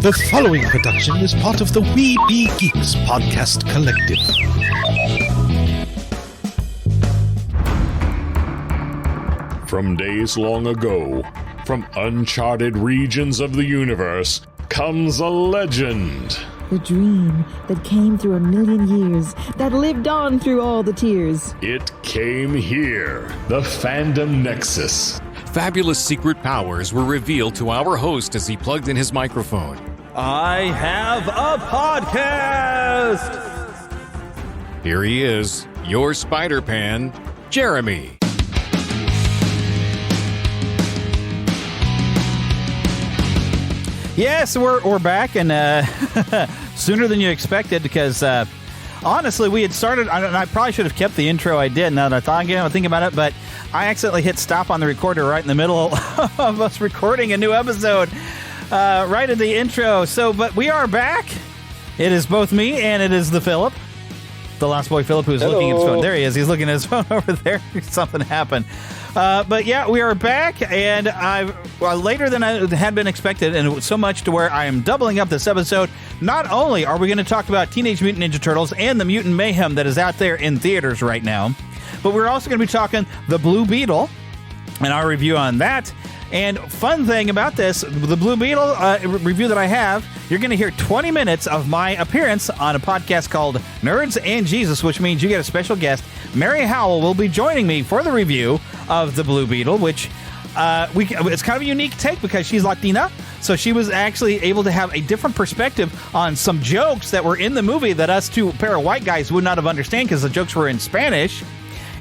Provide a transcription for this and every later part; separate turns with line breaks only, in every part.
The following production is part of the We Be Geeks podcast collective.
From days long ago, from uncharted regions of the universe, comes a legend.
The dream that came through a million years, that lived on through all the tears.
It came here, the Fandom Nexus.
Fabulous secret powers were revealed to our host as he plugged in his microphone.
I have a podcast!
Here he is, your Spider-Pan, Jeremy.
Yes, we're back, and sooner than you expected, because honestly, we had started, and I probably should have kept the intro I did now that I think about it, but I accidentally hit stop on the recorder right in the middle of us recording a new episode, right at the intro. But we are back. It is both me and it is the Philip. The lost boy Philip, who's looking at his phone. There he is. He's looking at his phone over there. Something happened. But yeah, we are back, and later than I had been expected, and so much to where I am doubling up this episode. Not only are we going to talk about Teenage Mutant Ninja Turtles and the mutant mayhem that is out there in theaters right now, but we're also going to be talking the Blue Beetle and our review on that. And fun thing about this, the Blue Beetle review that I have, you're going to hear 20 minutes of my appearance on a podcast called Nerds and Jesus, which means you get a special guest. Mary Howell will be joining me for the review of the Blue Beetle, which it's kind of a unique take because she's Latina, so she was actually able to have a different perspective on some jokes that were in the movie that us two pair of white guys would not have understood because the jokes were in Spanish.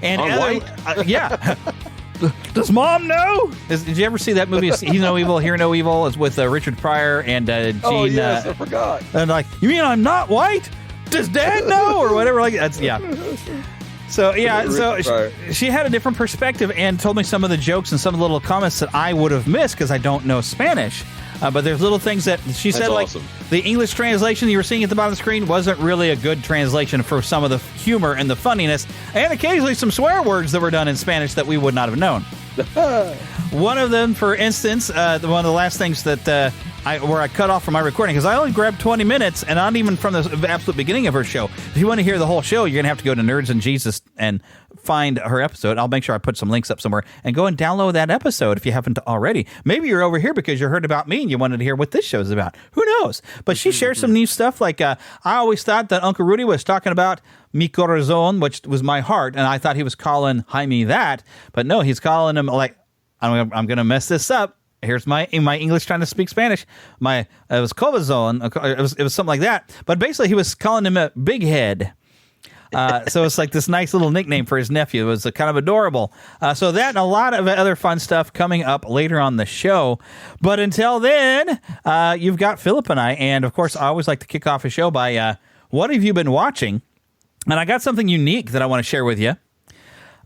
And
white?
Yeah. Does Mom know? Did you ever see that movie, He's No Evil, Hear No Evil? It's with Richard Pryor and Gene.
Oh, yes, I forgot.
And like, you mean I'm not white? Does Dad know? Or whatever. Like that's yeah. So yeah, she had a different perspective and told me some of the jokes and some of the little comments that I would have missed because I don't know Spanish. But there's little things that she said, like the English translation you were seeing at the bottom of the screen wasn't really a good translation for some of the humor and the funniness, and occasionally some swear words that were done in Spanish that we would not have known. One of them, for instance, one of the last things that where I cut off from my recording, because I only grabbed 20 minutes, and not even from the absolute beginning of her show. If you want to hear the whole show, you're going to have to go to Nerds and Jesus and find her episode. I'll make sure I put some links up somewhere, and go and download that episode if you haven't already. Maybe you're over here because you heard about me and you wanted to hear what this show is about. Who knows? But she shares some new stuff, like I always thought that Uncle Rudy was talking about mi corazón, which was my heart, and I thought he was calling Jaime that, but no, he's calling him, like, I'm going to mess this up. Here's my English trying to speak Spanish. It was Covazon. It was something like that. But basically, he was calling him a big head. So it's like this nice little nickname for his nephew. It was kind of adorable. So that and a lot of other fun stuff coming up later on the show. But until then, you've got Philip and I. And of course, I always like to kick off a show by what have you been watching? And I got something unique that I want to share with you.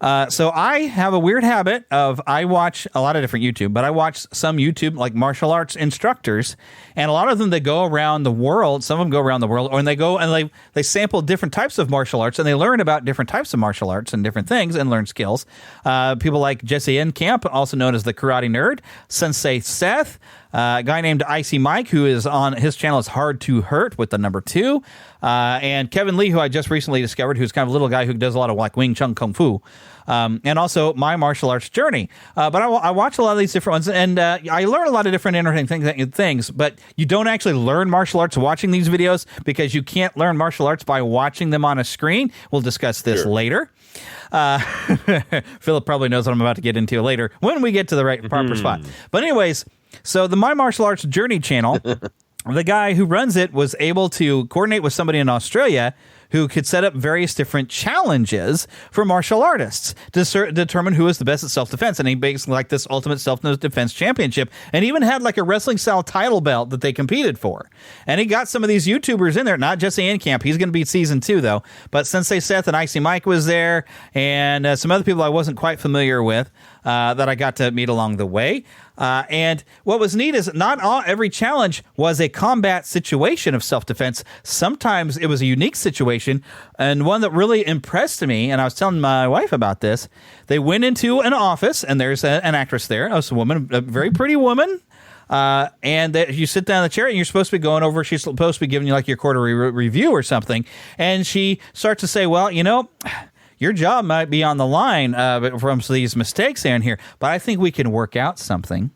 So I have a weird habit of, I watch a lot of different YouTube, but I watch some YouTube like martial arts instructors, and a lot of them, they go around the world. Some of them go around the world, and they go and they sample different types of martial arts, and they learn about different types of martial arts and different things and learn skills. People like Jesse Enkamp, also known as the Karate Nerd, Sensei Seth, a guy named Icy Mike, who is on his channel is Hard to Hurt with the number 2, and Kevin Lee, who I just recently discovered, who's kind of a little guy who does a lot of like Wing Chun Kung Fu, and also My Martial Arts Journey. But I watch a lot of these different ones, and I learn a lot of different entertaining things, but you don't actually learn martial arts watching these videos because you can't learn martial arts by watching them on a screen. We'll discuss this later. Philip probably knows what I'm about to get into later when we get to the right proper spot. But anyways, so the My Martial Arts Journey channel, the guy who runs it was able to coordinate with somebody in Australia who could set up various different challenges for martial artists to determine who is the best at self-defense. And he basically like this ultimate self-defense championship, and even had like a wrestling style title belt that they competed for. And he got some of these YouTubers in there, not Jesse Enkamp. He's going to be season 2 though, but Sensei Seth and Icy Mike was there, and some other people I wasn't quite familiar with that I got to meet along the way. And what was neat is not every challenge was a combat situation of self-defense. Sometimes it was a unique situation, and one that really impressed me, and I was telling my wife about this. They went into an office, and there's an actress there, a woman, a very pretty woman, and that you sit down in the chair and you're supposed to be going over, she's supposed to be giving you like your quarterly review or something. And she starts to say, well, your job might be on the line from these mistakes in here, but I think we can work out something.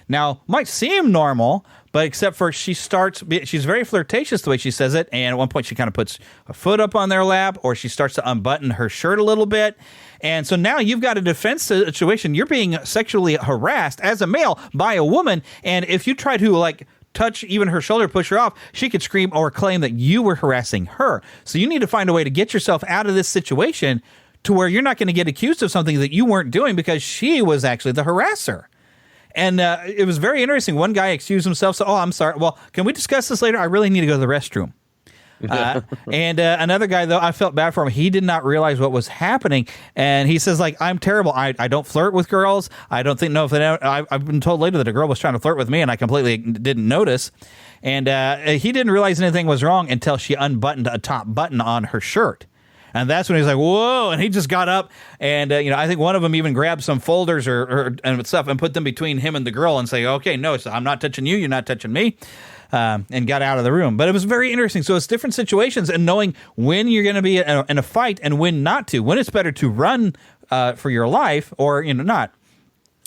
Now, might seem normal, but except for she's very flirtatious the way she says it, and at one point she kind of puts a foot up on their lap, or she starts to unbutton her shirt a little bit. And so now you've got a defense situation. You're being sexually harassed as a male by a woman, and if you try to touch even her shoulder, push her off, she could scream or claim that you were harassing her. So you need to find a way to get yourself out of this situation to where you're not going to get accused of something that you weren't doing because she was actually the harasser. And it was very interesting. One guy excused himself. So, I'm sorry. Well, can we discuss this later? I really need to go to the restroom. And another guy, though, I felt bad for him. He did not realize what was happening. And he says, I'm terrible. I don't flirt with girls. I don't think, I've been told later that a girl was trying to flirt with me and I completely didn't notice. And he didn't realize anything was wrong until she unbuttoned a top button on her shirt. And that's when he's like, whoa, and he just got up, and I think one of them even grabbed some folders and stuff and put them between him and the girl and say, okay, no, I'm not touching you, you're not touching me, and got out of the room. But it was very interesting. So it's different situations and knowing when you're going to be in a fight and when not to, when it's better to run for your life or not.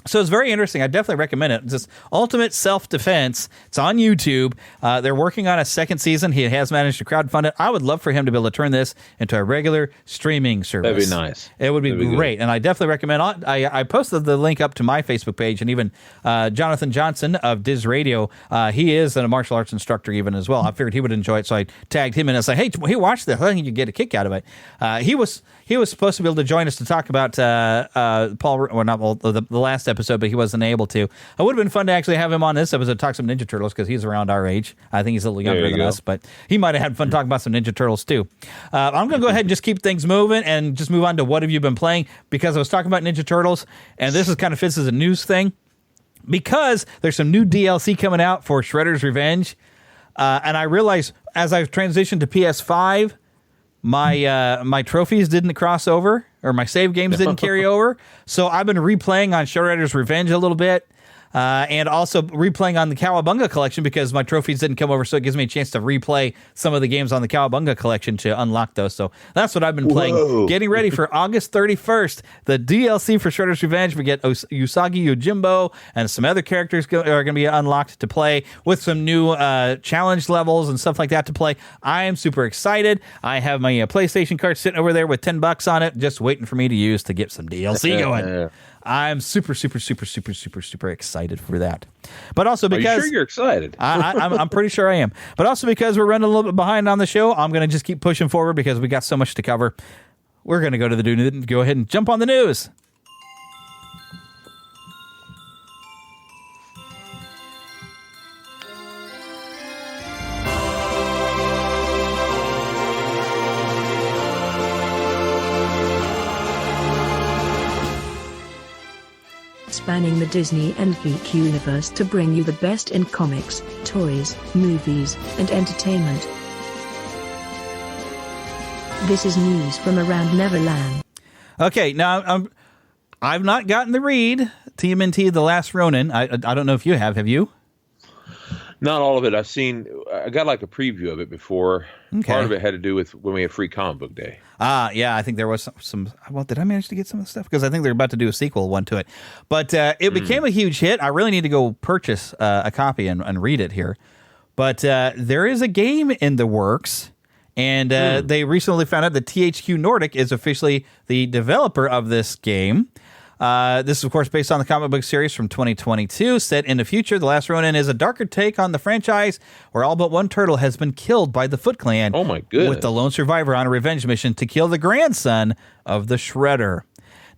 So it's very interesting. I definitely recommend it. It's just Ultimate Self-Defense. It's on YouTube. They're working on a second season. He has managed to crowdfund it. I would love for him to be able to turn this into a regular streaming service.
That'd be nice.
It would be great. Good. And I definitely recommend it. I posted the link up to my Facebook page, and even Jonathan Johnson of Diz Radio, he is a martial arts instructor even as well. I figured he would enjoy it, so I tagged him in and said, hey, watch this. I think you get a kick out of it. He was supposed to be able to join us to talk about the last episode, but he wasn't able to. It would have been fun to actually have him on this episode to talk some Ninja Turtles because he's around our age. I think he's a little younger than us, but he might have had fun talking about some Ninja Turtles too. I'm going to go ahead and just keep things moving and just move on to what have you been playing, because I was talking about Ninja Turtles, and this is kind of fits as a news thing because there's some new DLC coming out for Shredder's Revenge, and I realized as I've transitioned to PS5, my trophies didn't cross over, or my save games didn't carry over. So I've been replaying on Shredder's Revenge a little bit, and also replaying on the Cowabunga collection because my trophies didn't come over. So it gives me a chance to replay some of the games on the Cowabunga collection to unlock those. So that's what I've been playing.
Whoa.
Getting ready for August 31st, the DLC for Shredder's Revenge. We get Usagi Yojimbo and some other characters are going to be unlocked to play with some new challenge levels and stuff like that to play. I am super excited. I have my PlayStation card sitting over there with $10 on it, just waiting for me to use to get some DLC going. I'm super, super, super, super, super, super excited for that. But also because...
Are you sure you're excited?
I'm pretty sure I am. But also because we're running a little bit behind on the show, I'm going to just keep pushing forward because we got so much to cover. We're going to go ahead and jump on the news.
Spanning the Disney and geek universe to bring you the best in comics, toys, movies, and entertainment. This is news from around Neverland.
Okay, now I've not gotten the read TMNT The Last Ronin. I don't know if you have. Have you?
Not all of it. I got like a preview of it before.
Okay.
Part of it had to do with when we had free comic book day.
Yeah, I think there was some. Well, did I manage to get some of the stuff? Because I think they're about to do a sequel one to it. But it became a huge hit. I really need to go purchase a copy and read it here. But there is a game in the works, and they recently found out that THQ Nordic is officially the developer of this game. This is, of course, based on the comic book series from 2022. Set in the future, The Last Ronin is a darker take on the franchise where all but one turtle has been killed by the Foot Clan.
Oh, my goodness.
With the lone survivor on a revenge mission to kill the grandson of the Shredder.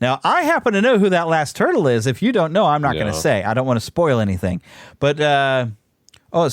Now, I happen to know who that last turtle is. If you don't know, I'm not going to say. I don't want to spoil anything. But... I'm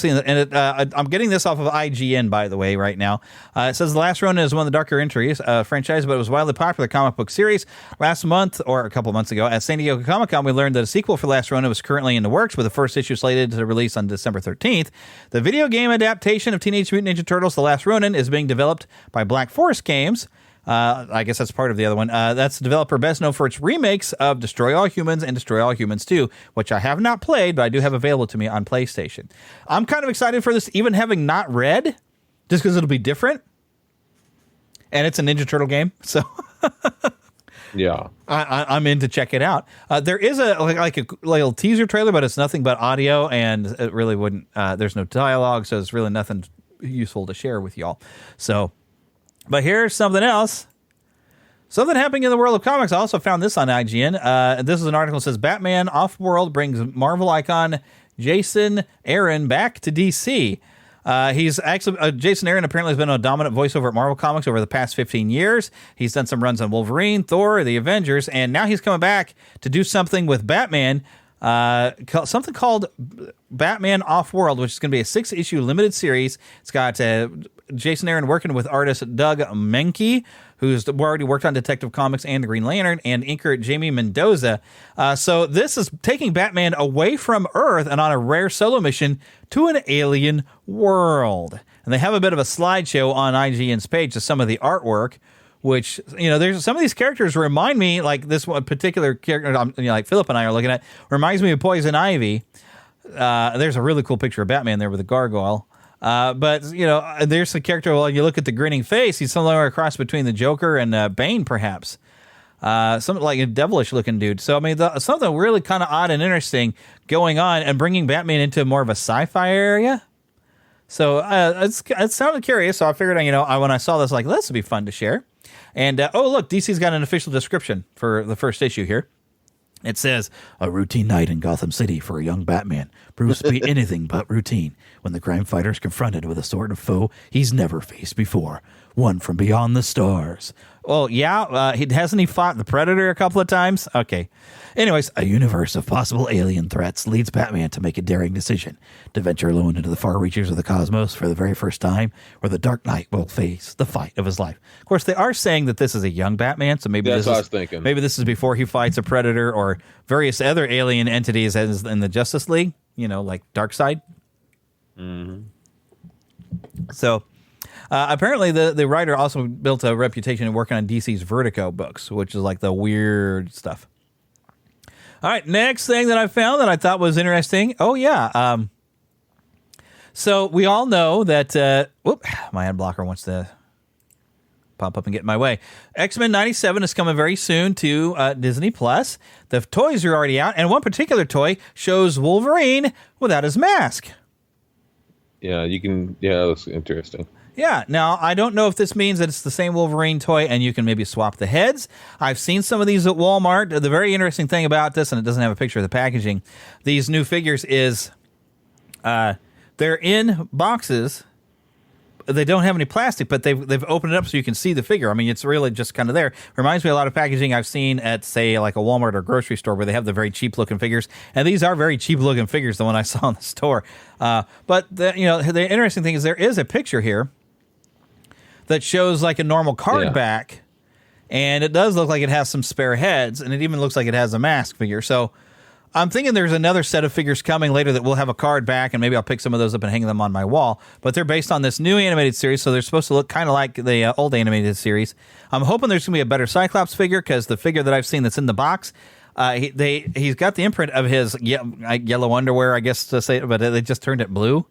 getting this off of IGN, by the way, right now. It says The Last Ronin is one of the darker entries franchise, but it was a wildly popular comic book series. Last month, or a couple months ago, at San Diego Comic-Con, we learned that a sequel for Last Ronin was currently in the works, with the first issue slated to release on December 13th. The video game adaptation of Teenage Mutant Ninja Turtles The Last Ronin is being developed by Black Forest Games. I guess that's part of the other one. That's the developer best known for its remakes of Destroy All Humans and Destroy All Humans 2, which I have not played, but I do have available to me on PlayStation. I'm kind of excited for this, even having not read, just because it'll be different. And it's a Ninja Turtle game, so
Yeah.
I'm in to check it out. There is a little teaser trailer, but it's nothing but audio, and it really wouldn't. There's no dialogue, so it's really nothing useful to share with y'all. So. But here's something else. Something happening in the world of comics. I also found this on IGN. This is an article that says Batman Off-World brings Marvel icon Jason Aaron back to DC. He's actually Jason Aaron apparently has been a dominant voiceover at Marvel Comics over the past 15 years. He's done some runs on Wolverine, Thor, the Avengers, and now he's coming back to do something with Batman. Something called Batman Off-World, which is going to be a 6-issue limited series. It's got Jason Aaron working with artist Doug Menke, who's already worked on Detective Comics and the Green Lantern, and inker Jamie Mendoza. So this is taking Batman away from Earth and on a rare solo mission to an alien world. And they have a bit of a slideshow on IGN's page of some of the artwork, which, there's some of these characters remind me, like this one particular character, like Philip and I are looking at, reminds me of Poison Ivy. There's a really cool picture of Batman there with a gargoyle. But there's the character, well, you look at the grinning face, he's somewhere across between the Joker and Bane, perhaps. Something like a devilish looking dude. So, I mean, something really kind of odd and interesting going on and bringing Batman into more of a sci-fi area. So, it sounded curious. So I figured, when I saw this, like, this would be fun to share. And, look, DC's got an official description for the first issue here. It says, a routine night in Gotham City for a young Batman proves to be anything but routine when the crime fighter is confronted with a sort of foe he's never faced before, one from beyond the stars. Well, yeah, hasn't he fought the Predator a couple of times? Okay. Anyways, a universe of possible alien threats leads Batman to make a daring decision to venture alone into the far reaches of the cosmos for the very first time, where the Dark Knight will face the fight of his life. Of course, they are saying that this is a young Batman, so maybe
that's what I was thinking.
Maybe this is before he fights a Predator or various other alien entities as in the Justice League, like Darkseid.
Mm-hmm.
So... apparently, the writer also built a reputation in working on DC's Vertigo books, which is like the weird stuff. All right, next thing that I found that I thought was interesting. Oh, yeah. So we all know that... my ad blocker wants to pop up and get in my way. X-Men 97 is coming very soon to Disney+. The toys are already out, and one particular toy shows Wolverine without his mask.
Yeah, you can... Yeah, that's interesting.
Yeah, now, I don't know if this means that it's the same Wolverine toy and you can maybe swap the heads. I've seen some of these at Walmart. The very interesting thing about this, and it doesn't have a picture of the packaging, these new figures is they're in boxes. They don't have any plastic, but they've opened it up so you can see the figure. I mean, it's really just kind of there. Reminds me a lot of packaging I've seen at, say, like a Walmart or grocery store where they have the very cheap-looking figures. And these are very cheap-looking figures, the one I saw in the store. But, the interesting thing is there is a picture here that shows like a normal card back, and it does look like it has some spare heads, and it even looks like it has a mask figure. So I'm thinking there's another set of figures coming later that will have a card back, and maybe I'll pick some of those up and hang them on my wall. But they're based on this new animated series, so they're supposed to look kind of like the old animated series. I'm hoping there's going to be a better Cyclops figure, because the figure that I've seen that's in the box, he's got the imprint of his yellow underwear, I guess to say, but they just turned it blue,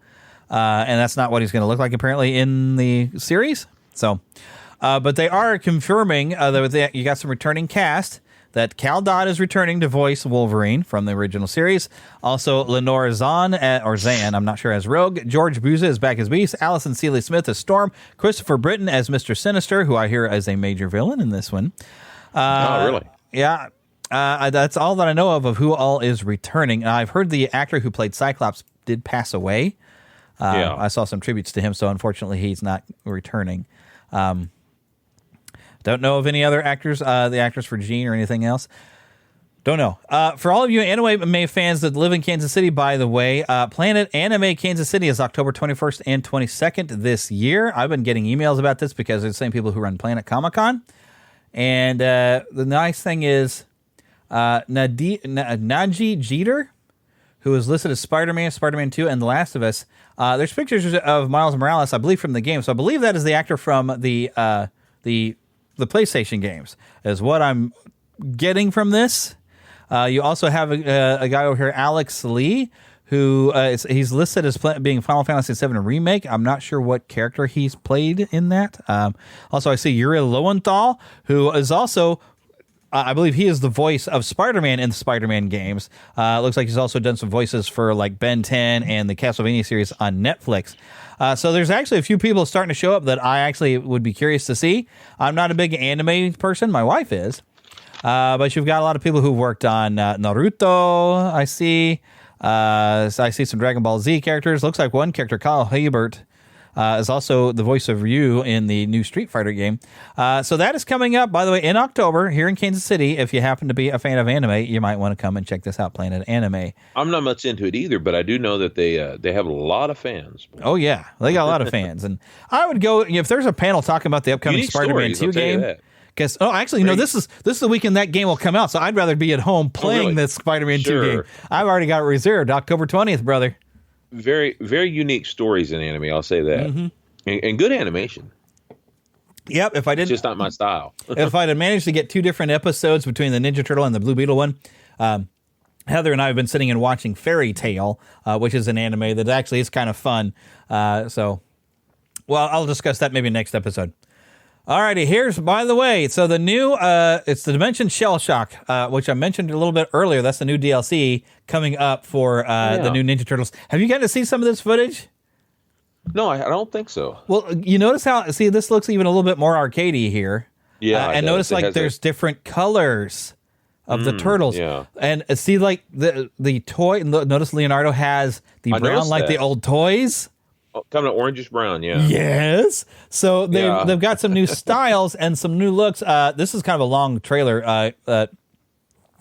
and that's not what he's going to look like apparently in the series. So, but they are confirming that you got some returning cast, that Cal Dodd is returning to voice Wolverine from the original series. Also, Lenore Zahn, I'm not sure, as Rogue. George Buza is back as Beast. Allison Seeley Smith as Storm. Christopher Britton as Mr. Sinister, who I hear is a major villain in this one.
Oh, really?
Yeah. That's all that I know of who all is returning. I've heard the actor who played Cyclops did pass away. I saw some tributes to him, so unfortunately he's not returning. Don't know of any other actors, the actors for Jean or anything else. Don't know. For all of you anime fans that live in Kansas City, by the way, Planet Anime Kansas City is October 21st and 22nd this year. I've been getting emails about this because they're the same people who run Planet Comic-Con. And the nice thing is Naji Jeter, who is listed as Spider-Man, Spider-Man 2, and The Last of Us. There's pictures of Miles Morales, I believe, from the game. So I believe that is the actor from the the PlayStation games, is what I'm getting from this. You also have a guy over here, Alex Lee, who he's listed as being Final Fantasy VII Remake. I'm not sure what character he's played in that. Also, I see Yuri Lowenthal, who is also, I believe he is the voice of Spider-Man in the Spider-Man games. Looks like he's also done some voices for like Ben 10 and the Castlevania series on Netflix. So there's actually a few people starting to show up that I actually would be curious to see. I'm not a big anime person. My wife is. But you've got a lot of people who've worked on Naruto, I see. So I see some Dragon Ball Z characters. Looks like one character, Kyle Hebert, is also the voice of Ryu in the new Street Fighter game. So that is coming up, by the way, in October here in Kansas City. If you happen to be a fan of anime, you might want to come and check this out, Planet Anime.
I'm not much into it either, but I do know that they have a lot of fans.
Oh, yeah. They got a lot of fans. And I would go, if there's a panel talking about the upcoming
Unique
Spider-Man
stories,
2 game. Because actually, this is the weekend that game will come out, so I'd rather be at home playing this Spider-Man 2 game. I've already got it reserved, October 20th, brother.
Very, very unique stories in anime, I'll say that. Mm-hmm. And good animation.
Yep, if I didn't...
It's just not my style.
If I'd have managed to get 2 different episodes between the Ninja Turtle and the Blue Beetle one, Heather and I have been sitting and watching Fairy Tail, which is an anime that actually is kind of fun. Well, I'll discuss that maybe next episode. Alrighty, here's, by the way, so the new, it's the Dimension Shell Shock, which I mentioned a little bit earlier. That's the new DLC coming up for the new Ninja Turtles. Have you gotten to see some of this footage?
No, I don't think so.
Well, you notice how, see, this looks even a little bit more arcadey here.
Yeah,
and notice, like, there's different colors of the turtles.
Yeah.
And see, like, the toy, notice Leonardo has the brown, like the old toys.
Coming to orangish brown, yeah.
Yes. So they've got some new styles and some new looks. This is kind of a long trailer, but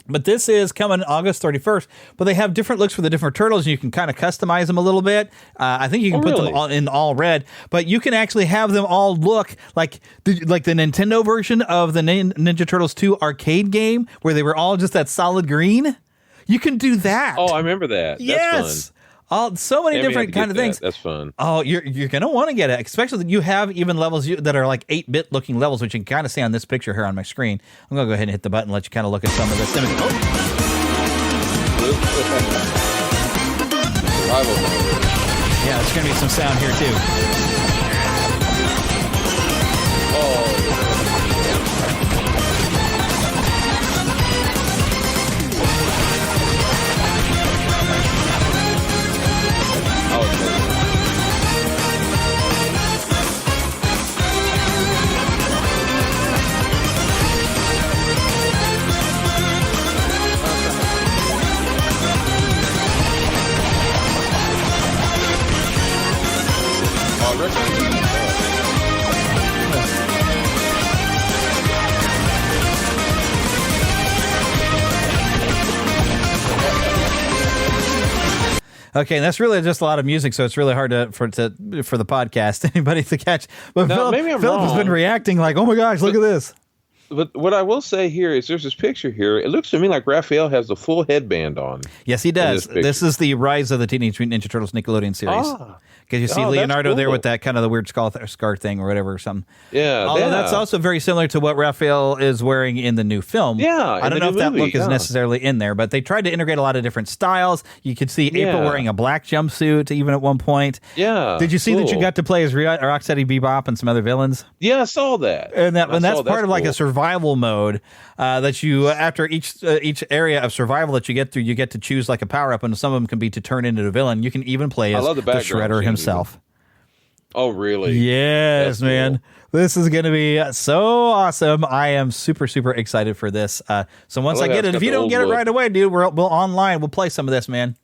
this is coming August 31st. But they have different looks for the different turtles, and you can kind of customize them a little bit. I think you can put them all in all red, but you can actually have them all look like the Nintendo version of the Ninja Turtles 2 arcade game, where they were all just that solid green. You can do that.
Oh, I remember that.
Yes.
That's fun.
So many different kind of things.
That's fun.
Oh, you're going to want to get it, especially that you have even levels that are like 8-bit looking levels, which you can kind of see on this picture here on my screen. I'm going to go ahead and hit the button and let you kind of look at some of this. Yeah, there's going to be some sound here too. Okay, and that's really just a lot of music, so it's really hard for the podcast anybody to catch. But
no,
Philip has been reacting like, "Oh my gosh, look at this!"
But what I will say here is, there's this picture here. It looks to me like Raphael has the full headband on.
Yes, he does. This is the Rise of the Teenage Mutant Ninja Turtles Nickelodeon series. Because you see Leonardo there with that kind of the weird scar thing or whatever or something.
Yeah.
Although that's also very similar to what Raphael is wearing in the new film.
Yeah.
I don't know if that look is necessarily in there, but they tried to integrate a lot of different styles. You could see April wearing a black jumpsuit even at one point.
Yeah.
Did you see that you got to play as Rocksteady Bebop and some other villains?
Yeah, I saw that.
And that's part of like a survival mode that you, after each area of survival that you get through, you get to choose like a power-up, and some of them can be to turn into a villain. You can even play as the Shredder himself.
Oh, really?
Yes, man. Cool. This is going to be so awesome. I am super, super excited for this. So once I get it, if you don't get it right away, dude, we'll online. We'll play some of this, man.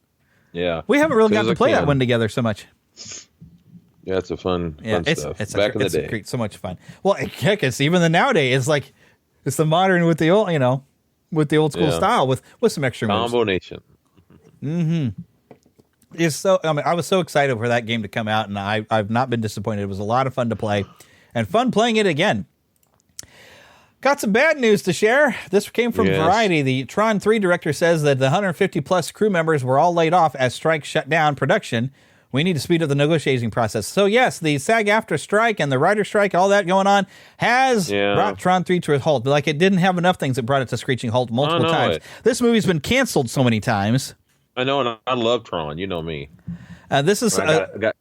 Yeah.
We haven't really gotten to play that one together so much.
Yeah, it's a fun stuff.
It's
back in the day.
Great, so much fun. Well, heck, it's even the nowadays. It's like it's the modern with the old, with the old school style with some extra moves.
Combination.
Mm-hmm. It's so. I mean, I was so excited for that game to come out, and I've not been disappointed. It was a lot of fun to play, and fun playing it again. Got some bad news to share. This came from Variety. The Tron 3 director says that the 150 plus crew members were all laid off as strikes shut down production, We need to speed up the negotiating process. So, yes, the SAG-AFTRA strike and the writer strike, all that going on, has brought Tron 3 to a halt. But, like, it didn't have enough things that brought it to a screeching halt multiple times. This movie's been canceled so many times.
I know, and I love Tron. You know me.
This is...
I got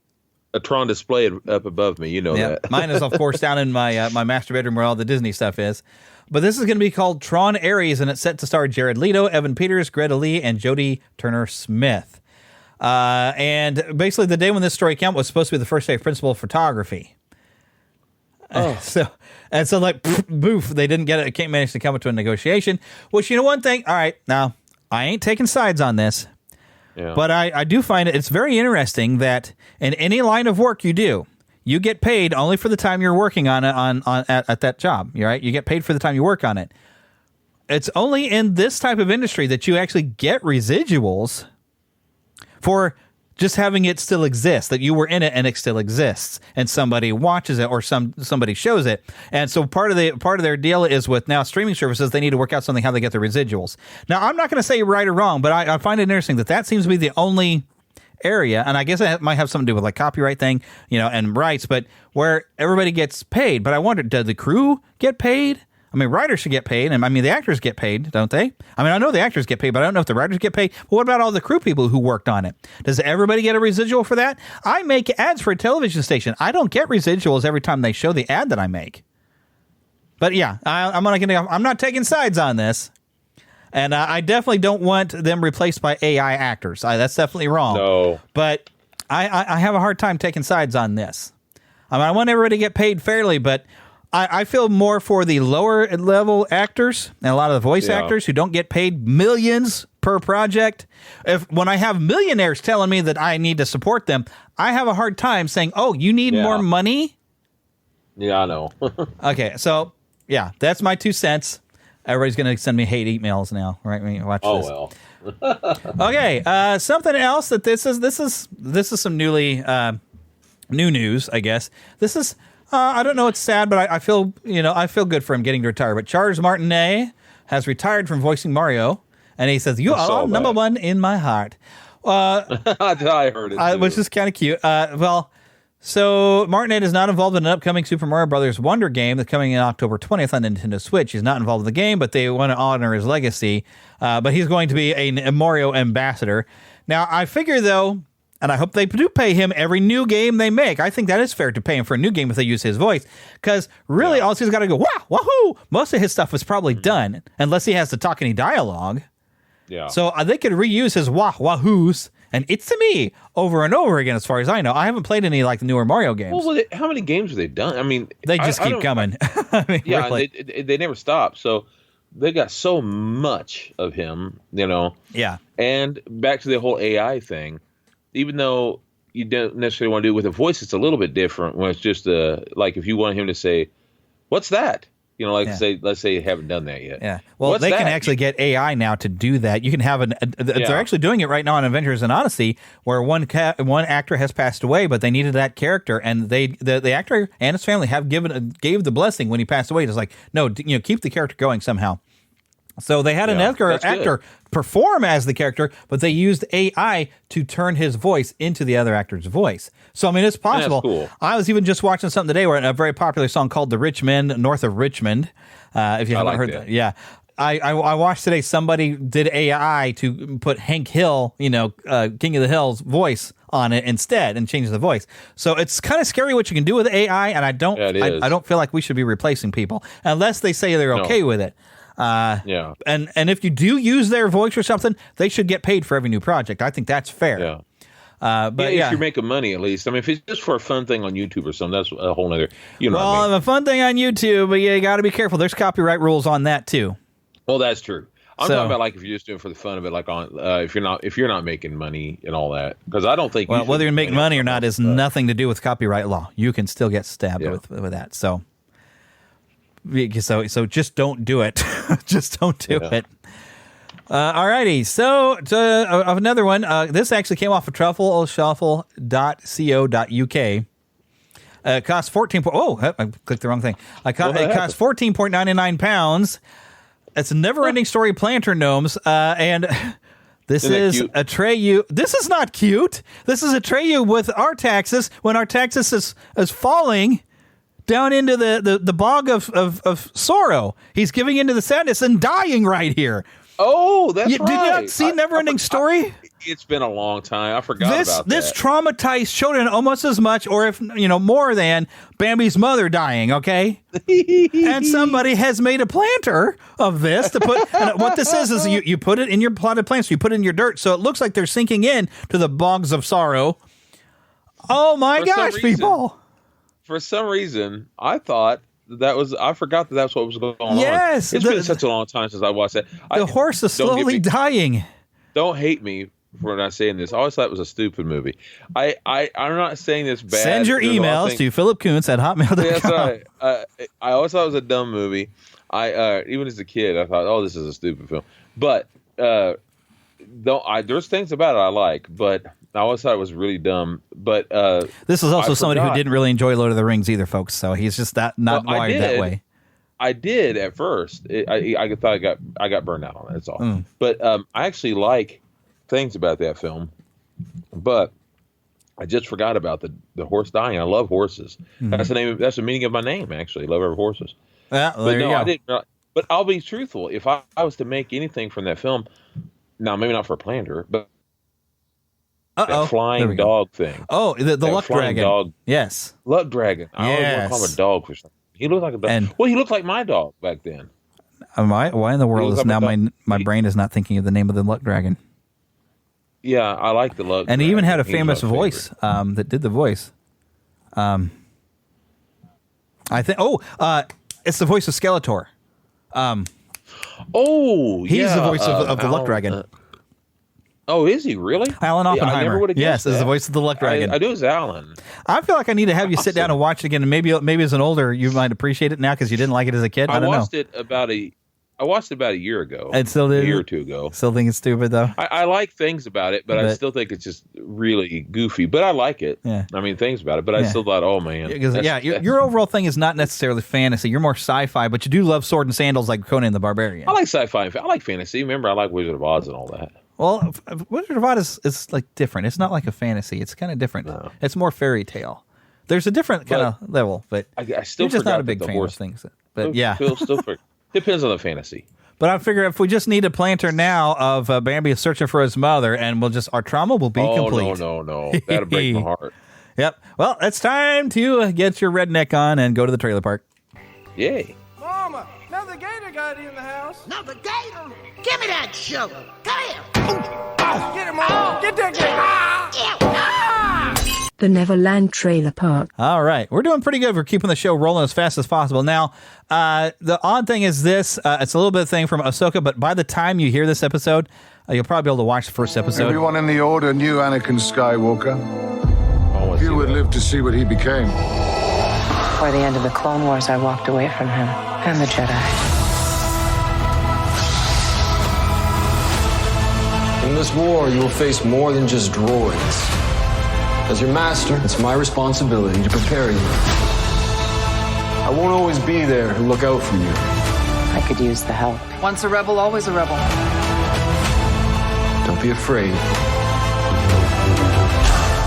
a Tron display up above me. You know that.
Mine is, of course, down in my my master bedroom where all the Disney stuff is. But this is going to be called Tron Ares, and it's set to star Jared Leto, Evan Peters, Greta Lee, and Jodie Turner-Smith. And basically, the day when this story came out was supposed to be the first day of principal photography. So like, boof, they didn't get it. Can't manage to come to a negotiation. Which, you know, one thing. All right, now I ain't taking sides on this, but I do find it's very interesting that in any line of work you do, you get paid only for the time you're working on it at that job. Right? You get paid for the time you work on it. It's only in this type of industry that you actually get residuals for just having it still exist, that you were in it and it still exists, and somebody watches it or somebody shows it. And so part of their deal is with now streaming services, they need to work out something how they get the residuals. Now, I'm not going to say right or wrong, but I find it interesting that seems to be the only area, and I guess it might have something to do with like copyright thing, you know, and rights, but where everybody gets paid. But I wonder, did the crew get paid? I mean, writers should get paid, and I mean, the actors get paid, don't they? I mean, I know the actors get paid, but I don't know if the writers get paid. But what about all the crew people who worked on it? Does everybody get a residual for that? I make ads for a television station. I don't get residuals every time they show the ad that I make. But yeah, I'm not taking sides on this, and I definitely don't want them replaced by AI actors. That's definitely wrong.
No,
but I have a hard time taking sides on this. I mean, I want everybody to get paid fairly, but I feel more for the lower level actors and a lot of the voice actors who don't get paid millions per project. When I have millionaires telling me that I need to support them, I have a hard time saying, "Oh, you need more money."
Yeah, I know.
Okay, so yeah, that's my 2 cents. Everybody's going to send me hate emails now, right? Watch this.
Well.
Okay, something else that this is some new news, I guess. This is. I don't know. It's sad, but I feel good for him getting to retire. But Charles Martinet has retired from voicing Mario, and he says, "You are number one in my heart."
I heard it, too.
Which is kind of cute. So Martinet is not involved in an upcoming Super Mario Brothers Wonder game that's coming in October 20th on Nintendo Switch. He's not involved in the game, but they want to honor his legacy. But he's going to be a Mario ambassador. Now, I figure though. And I hope they do pay him every new game they make. I think that is fair to pay him for a new game if they use his voice. Because really, all he's got to go, wah, wahoo! Most of his stuff is probably done, unless he has to talk any dialogue. Yeah. So they could reuse his wah, wahoos and it's me over and over again, as far as I know. I haven't played any like the newer Mario games.
Well, how many games have they done? I mean,
they just keep coming. I mean,
yeah,
really.
they never stop. So they got so much of him, you know.
Yeah.
And back to the whole AI thing. Even though you don't necessarily want to do it with a voice, it's a little bit different when it's just like if you want him to say, "What's that?" You know, let's say you haven't done that yet.
Yeah. Well, they can actually get AI now to do that. You can have they're actually doing it right now on Avengers and Odyssey, where one actor has passed away, but they needed that character, and the actor and his family gave the blessing when he passed away. It's like, no, keep the character going somehow. So they had an actor perform as the character, but they used AI to turn his voice into the other actor's voice. So, I mean, it's possible.
Cool.
I was even just watching something today where a very popular song called The Rich Men North of Richmond. If you haven't heard that. Yeah. I watched today somebody did AI to put Hank Hill, King of the Hill's voice on it instead and change the voice. So it's kind of scary what you can do with AI, and I don't feel like we should be replacing people unless they say they're okay with it. And if you do use their voice or something, they should get paid for every new project. I think that's fair.
Yeah.
But
if you're making money, at least. I mean, if it's just for a fun thing on YouTube or something, that's a whole nother.
Well, a fun thing on YouTube, but you got to be careful. There's copyright rules on that too.
Well, that's true. I'm talking about like if you're just doing it for the fun of it, like on if you're not making money and all that, because I don't think.
Well, whether you're making money or not is nothing to do with copyright law. You can still get stabbed with that. So just don't do it. Just don't do it. Alrighty. So another one. This actually came off of truffleshuffle.co.uk. It costs 14. I clicked the wrong thing. It costs £14.99. It's a never-ending story planter gnomes, and This
Isn't that
is
cute?
Atreyu. This is not cute. This is Atreyu with Artaxis when Artaxis is falling down into the bog of sorrow. He's giving into the sadness and dying right here.
Oh, that's right.
Did you not see Neverending Story?
It's been a long time. I forgot about that.
This traumatized children almost as much, or if more than Bambi's mother dying. Okay, and somebody has made a planter of this to put. And what this is you put it in your plotted plants. You put it in your dirt, so it looks like they're sinking in to the bogs of sorrow. Oh my gosh, people!
For some reason, I thought I forgot that's what was going on.
Yes,
it's been such a long time since I watched that.
The horse is slowly dying.
Don't hate me for not saying this. I always thought it was a stupid movie. I'm not saying this bad.
Send your emails to philipkuntz@hotmail.com.
That's right. I always thought it was a dumb movie. Even as a kid, I thought, oh, this is a stupid film. But there's things about it I like, but I always thought it was really dumb. But
this is also somebody who didn't really enjoy Lord of the Rings either, folks. So he's just not wired that way.
I did at first. I thought I got burned out on it. That's all. But I actually like things about that film, but I just forgot about the horse dying. I love horses. That's the name. That's the meaning of my name. Actually, love every horses.
Well, there you go.
I didn't. But I'll be truthful. If I was to make anything from that film, now maybe not for a planter, but that flying dog thing.
Oh, the luck dragon.
Dog.
Yes,
luck dragon. I always want to call him a dog for something. He looked like a dog. Well, he looked like my dog back then.
Why in the world is now my brain is not thinking of the name of the luck dragon?
Yeah, I like the luck.
And he even had a famous voice that did the voice. I think. It's the voice of Skeletor. He's the voice of the luck dragon.
Oh, is he really?
Alan Oppenheimer.
I never would have guessed
is the voice of the luck dragon.
I knew it was Alan.
I feel like I need to have you sit down and watch it again, and maybe as an older you might appreciate it now because you didn't like it as a kid. I don't know.
I watched it about a year ago.
And still did.
A year or two ago.
Still think it's stupid though.
I like things about it, but I still think it's just really goofy. But I like it.
Yeah.
I mean, things about it, but I still thought, oh man.
Your overall thing is not necessarily fantasy. You're more sci-fi, but you do love sword and sandals like Conan the Barbarian.
I like sci-fi. I like fantasy. Remember, I like Wizard of Oz and all that.
Well, Wizard of Oz is like different. It's not like a fantasy. It's kind of different. No. It's more fairy tale. There's a different kind of level, but
I still
you're just not a big fan of things. But
depends on the fantasy.
But I figure if we just need a planter now of Bambi searching for his mother, and our trauma will be complete.
No. That'll break my heart.
Yep. Well, it's time to get your redneck on and go to the trailer park.
Yay.
Mama, another gator got in the house.
Another gator? Give me that shovel. Come here.
Get him, Mama. Get that gator.
The Neverland Trailer Park.
All right. We're doing pretty good. We're keeping the show rolling as fast as possible. Now, the odd thing is this. It's a little bit of thing from Ahsoka, but by the time you hear this episode, you'll probably be able to watch the first episode.
Everyone in the Order knew Anakin Skywalker. Few would live to see what he became.
Before the end of the Clone Wars, I walked away from him and the Jedi.
In this war, you will face more than just droids. As your master, it's my responsibility to prepare you. I won't always be there to look out for you.
I could use the help.
Once a rebel, always a rebel.
Don't be afraid.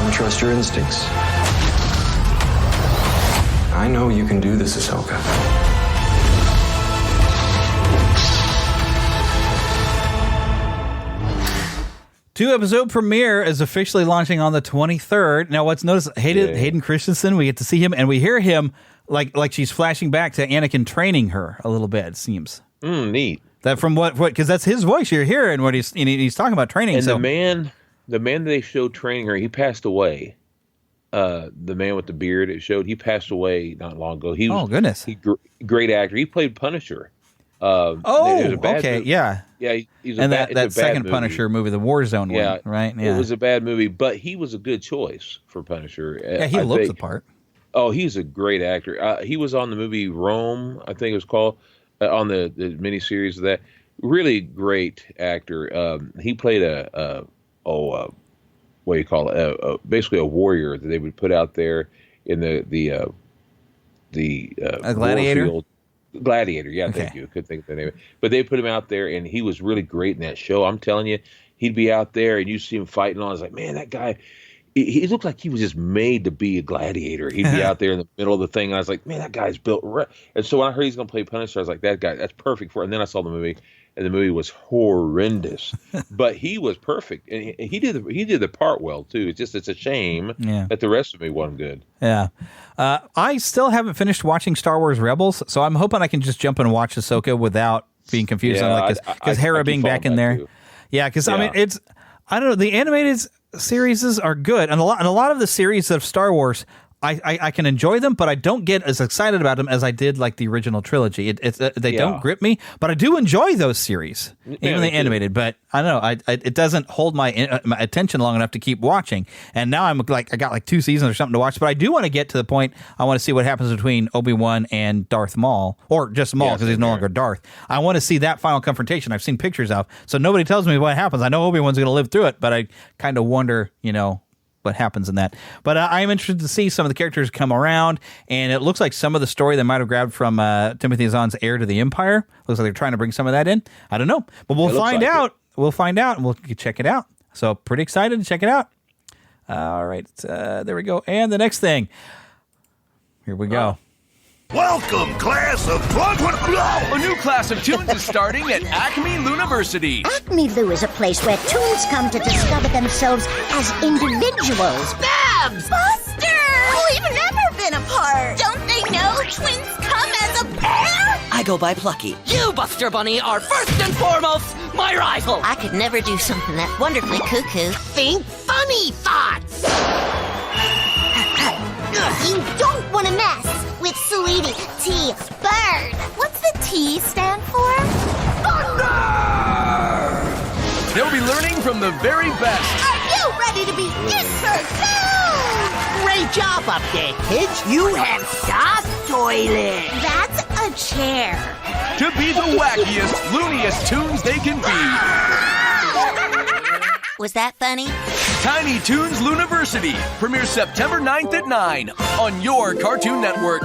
And trust your instincts. I know you can do this, Ahsoka.
2-episode premiere is officially launching on the 23rd. Now, what's noticed, Hayden Christensen, we get to see him, and we hear him like she's flashing back to Anakin training her a little bit, it seems.
Neat.
That from what because that's his voice you're hearing when he's talking about training.
And the man that they showed training her, he passed away. The man with the beard, it showed he passed away not long ago. He was,
goodness.
Great actor. He played Punisher.
Okay, yeah.
Yeah, he's
that second
movie.
Punisher movie, the Warzone one, right? Yeah.
It was a bad movie, but he was a good choice for Punisher.
Yeah, he looked the part.
Oh, he's a great actor. He was on the movie Rome, I think it was called, on the miniseries of that. Really great actor. He played what do you call it? Basically a warrior that they would put out there in the
a gladiator.
Field. Gladiator, yeah, okay. Thank you. Could think of the name. But they put him out there, and he was really great in that show. I'm telling you, he'd be out there and you see him fighting. I was like, man, that guy, he looked like he was just made to be a gladiator. He'd be out there in the middle of the thing, and I was like, man, that guy's built right. And so when I heard he's going to play Punisher, I was like, that guy, that's perfect for it. And then I saw the movie, and the movie was horrendous. But he was perfect, and he did the part well, too. It's a shame that the rest of me wasn't good.
Yeah. I still haven't finished watching Star Wars Rebels, so I'm hoping I can just jump and watch Ahsoka without being confused. Because Hera being back in there. Too. Yeah, because I mean, I don't know, the animated series are good, and a lot of the series of Star Wars, I can enjoy them, but I don't get as excited about them as I did like the original trilogy. They don't grip me, but I do enjoy those series, even the animated. But I don't know, it doesn't hold my attention long enough to keep watching. And now I'm like, I got like 2 seasons or something to watch, but I do want to get to the point. I want to see what happens between Obi-Wan and Darth Maul, or just Maul because he's no longer Darth. I want to see that final confrontation. I've seen pictures of, so nobody tells me what happens. I know Obi-Wan's going to live through it, but I kind of wonder, what happens in that. But I'm interested to see some of the characters come around, and it looks like some of the story they might have grabbed from Timothy Zahn's Heir to the Empire. Looks like they're trying to bring some of that in. I don't know, but we'll find out. We'll find out, and we'll check it out. So pretty excited to check it out. All right, there we go. And the next thing. Here we go.
Welcome, class of 2020. A new class of tunes is starting at Acme Luniversity.
Acme Lu is a place where tunes come to discover themselves as individuals.
Babs! Buster! We've never been apart. Don't they know twins come as a pair?
I go by Plucky. You, Buster Bunny, are first and foremost my rival.
I could never do something that wonderfully cuckoo.
Think funny thoughts.
You don't want to mess with Sweetie T Bird.
What's the T stand for?
Thunder! They'll be learning from the very best.
Are you ready to be introduced?
Great job up there, kids. You have soft toilet.
That's a chair.
To be the wackiest, looniest tunes they can be.
Was that funny?
Tiny Toons Luniversity premieres September 9th at 9 on your Cartoon Network.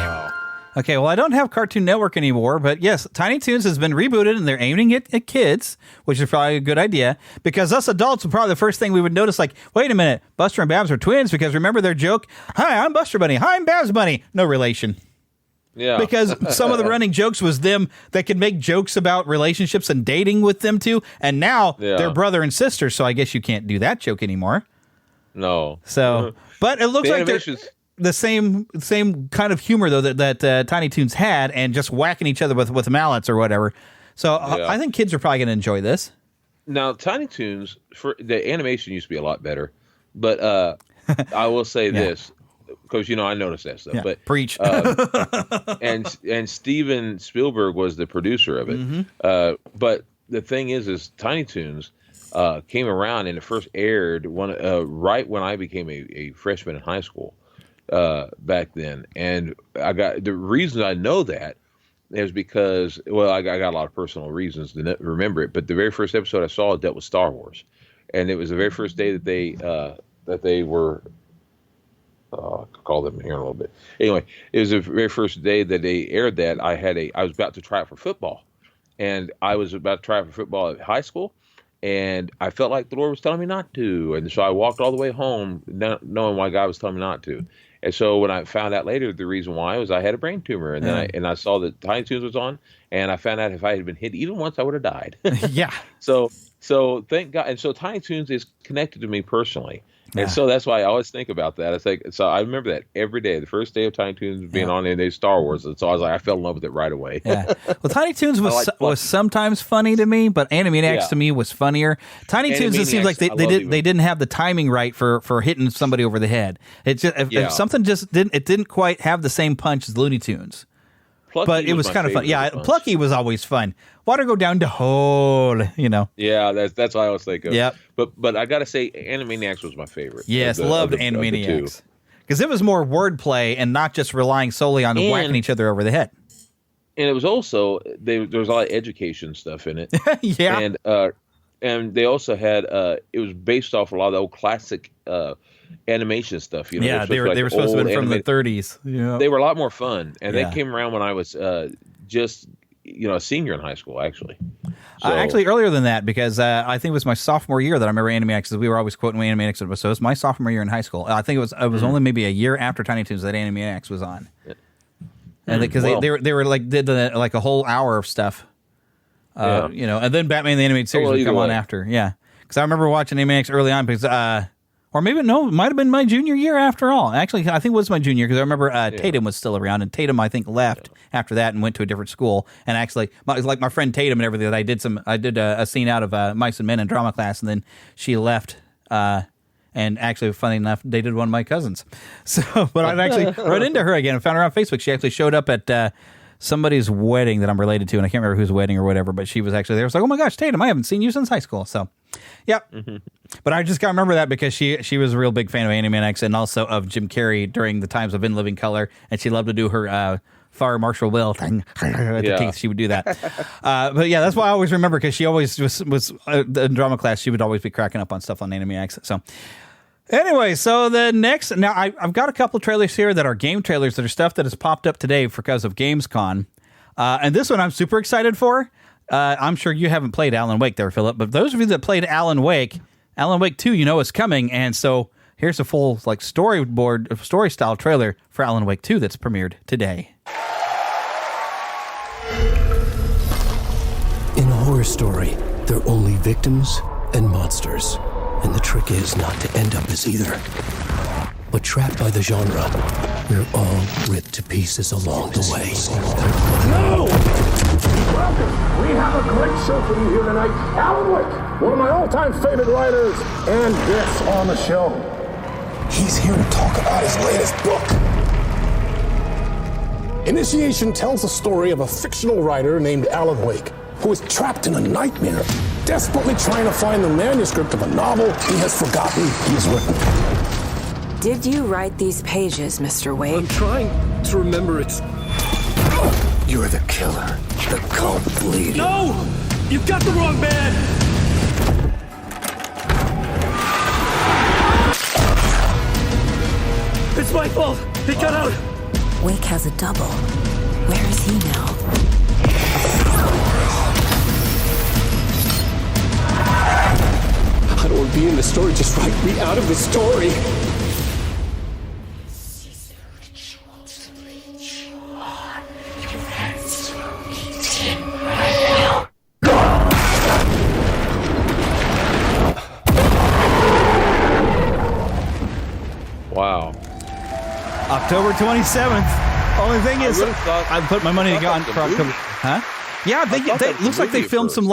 Okay, well, I don't have Cartoon Network anymore, but yes, Tiny Toons has been rebooted, and they're aiming it at kids, which is probably a good idea, because us adults would probably the first thing we would notice, like, wait a minute, Buster and Babs are twins, because remember their joke? Hi, I'm Buster Bunny. Hi, I'm Babs Bunny. No relation.
Yeah.
Because some of the running jokes was them that could make jokes about relationships and dating with them too, and now they're brother and sister, so I guess you can't do that joke anymore.
No.
So, but it looks like they're the same kind of humor though that Tiny Toons had, and just whacking each other with mallets or whatever. So I think kids are probably going to enjoy this.
Now, Tiny Toons, for the animation used to be a lot better, but I will say this. Because I noticed that stuff, but
preach.
and Steven Spielberg was the producer of it.
Mm-hmm.
But the thing is Tiny Toons came around and it first aired right when I became a freshman in high school back then. And the reason I know that is because I got a lot of personal reasons to remember it. But the very first episode I saw dealt with Star Wars, and it was the very first day that they were. I'll call them here in a little bit. Anyway, it was the very first day that they aired that. I was about to try it for football, and I was about to try it for football at high school, and I felt like the Lord was telling me not to, and so I walked all the way home knowing why God was telling me not to. And so when I found out later the reason why was I had a brain tumor, and then I saw that Tiny Toons was on, and I found out if I had been hit even once I would have died.
Yeah.
So thank God, and so Tiny Toons is connected to me personally. And so that's why I always think about that. It's like, so I remember that every day, the first day of Tiny Toons being on in Star Wars. And so I was like, I fell in love with it right away.
Yeah. Well, Tiny Toons was sometimes funny to me, but Animaniacs to me was funnier. Tiny Toons, it seems like they didn't have the timing right for hitting somebody over the head. It just if something just didn't quite have the same punch as Looney Tunes.
Plucky
but it was kind of fun. Yeah, Plucky was always fun. Water go down the hole,
Yeah, that's what I always think of.
Yeah.
But I got to say, Animaniacs was my favorite.
Yes, loved Animaniacs. Because it was more wordplay and not just relying solely on whacking each other over the head.
And it was also, there was a lot of education stuff in it.
Yeah.
And they also had, it was based off a lot of the old classic animation stuff.
Yeah, they were supposed to have been from the 30s. Yeah.
They were a lot more fun. And they came around when I was just a senior in high school, actually. So,
actually, earlier than that, because I think it was my sophomore year that I remember Animaniacs. We were always quoting Animaniacs, so it was my sophomore year in high school. I think it was only maybe a year after Tiny Toons that Animaniacs was on, and because they were like did like a whole hour of stuff, and then Batman the Animated Series would come on after, because I remember watching Animaniacs early on because. Or maybe, no, it might have been my junior year after all. Actually, I think it was my junior because I remember Tatum was still around, and Tatum, I think, left after that and went to a different school. And actually, it was like my friend Tatum and everything. I did a scene out of Mice and Men in drama class, and then she left. And actually, funny enough, dated one of my cousins. So, but I've actually run into her again and found her on Facebook. She actually showed up at somebody's wedding that I'm related to, and I can't remember whose wedding or whatever, but she was actually there. I was like, oh my gosh, Tatum, I haven't seen you since high school. So, yep. But I just got to remember that because she was a real big fan of Animaniacs and also of Jim Carrey during the times of In Living Color, and she loved to do her Fire Marshal Will thing at the teeth. She would do that. But yeah, that's why I always remember, because she always was in drama class. She would always be cracking up on stuff on Animaniacs. So anyway, so the next, now I've got a couple trailers here that are game trailers that are stuff that has popped up today because of Gamescom. And this one I'm super excited for. I'm sure you haven't played Alan Wake there, Philip, but those of you that played Alan Wake 2, is coming. And so here's a full story style trailer for Alan Wake 2 that's premiered today.
In a horror story, there are only victims and monsters. And the trick is not to end up as either. But trapped by the genre, we're all ripped to pieces along the way.
No! Welcome! We have a great show for you here tonight. Alan Wake, one of my all-time favorite writers, and guests on the show. He's here to talk about his latest book. Initiation tells the story of a fictional writer named Alan Wake, who is trapped in a nightmare, desperately trying to find the manuscript of a novel he has forgotten he's written.
Did you write these pages, Mr. Wake?
I'm trying to remember it. You're the killer, the cult leader.
No! You've got the wrong man! It's my fault! He got out!
Wake has a double. Where is he now?
I don't want to be in the story, just write me out of the story.
Wow.
October 27th. Only thing is, I put my money on for October. Huh? Yeah, they looks like they filmed some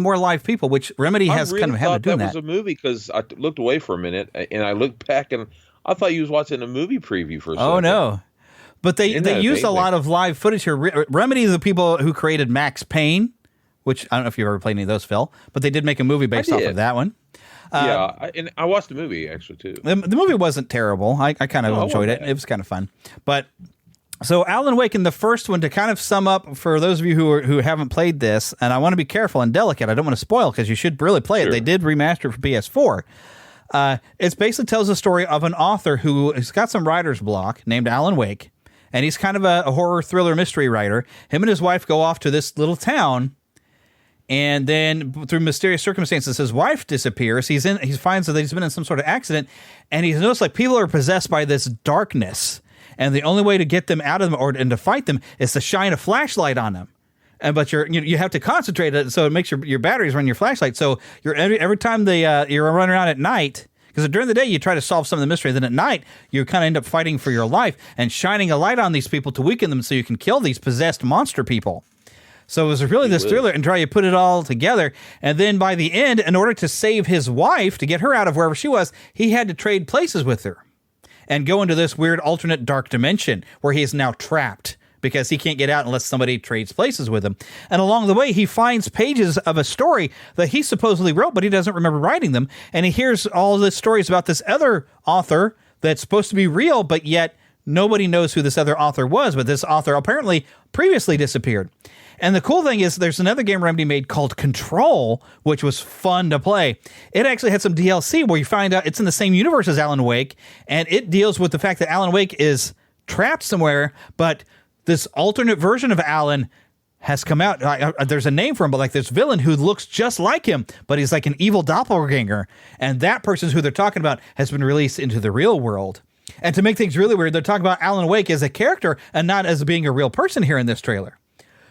more live people, which Remedy has kind of had to do that.
That was a movie because I looked away for a minute and I looked back and I thought you was watching a movie preview for a second.
Oh no, but they used a lot of live footage here. Remedy is the people who created Max Payne, which I don't know if you've ever played any of those, Phil, but they did make a movie based off of that one.
And I watched the movie actually too.
The movie wasn't terrible. I kind of enjoyed it. It was kind of fun, but. So Alan Wake, in the first one, to kind of sum up for those of you who haven't played this, and I want to be careful and delicate, I don't want to spoil because you should really play it. They did remaster it for PS4. It basically tells the story of an author who has got some writer's block named Alan Wake, and he's kind of a horror thriller mystery writer. Him and his wife go off to this little town, and then through mysterious circumstances, his wife disappears. He finds that he's been in some sort of accident, and he's noticed like people are possessed by this darkness. And the only way to get them out of them and to fight them is to shine a flashlight on them. But you have to concentrate it, so it makes your batteries run your flashlight. So every time you're running around at night, because during the day you try to solve some of the mystery, then at night you kind of end up fighting for your life and shining a light on these people to weaken them so you can kill these possessed monster people. So it was really this thriller and try to put it all together. And then by the end, in order to save his wife, to get her out of wherever she was, he had to trade places with her and go into this weird alternate dark dimension where he is now trapped because he can't get out unless somebody trades places with him. And along the way, he finds pages of a story that he supposedly wrote, but he doesn't remember writing them. And he hears all the stories about this other author that's supposed to be real, but yet nobody knows who this other author was. But this author apparently previously disappeared. And the cool thing is there's another game Remedy made called Control, which was fun to play. It actually had some DLC where you find out it's in the same universe as Alan Wake, and it deals with the fact that Alan Wake is trapped somewhere, but this alternate version of Alan has come out. There's a name for him, but like this villain who looks just like him, but he's like an evil doppelganger. And that person who they're talking about has been released into the real world. And to make things really weird, they're talking about Alan Wake as a character and not as being a real person here in this trailer.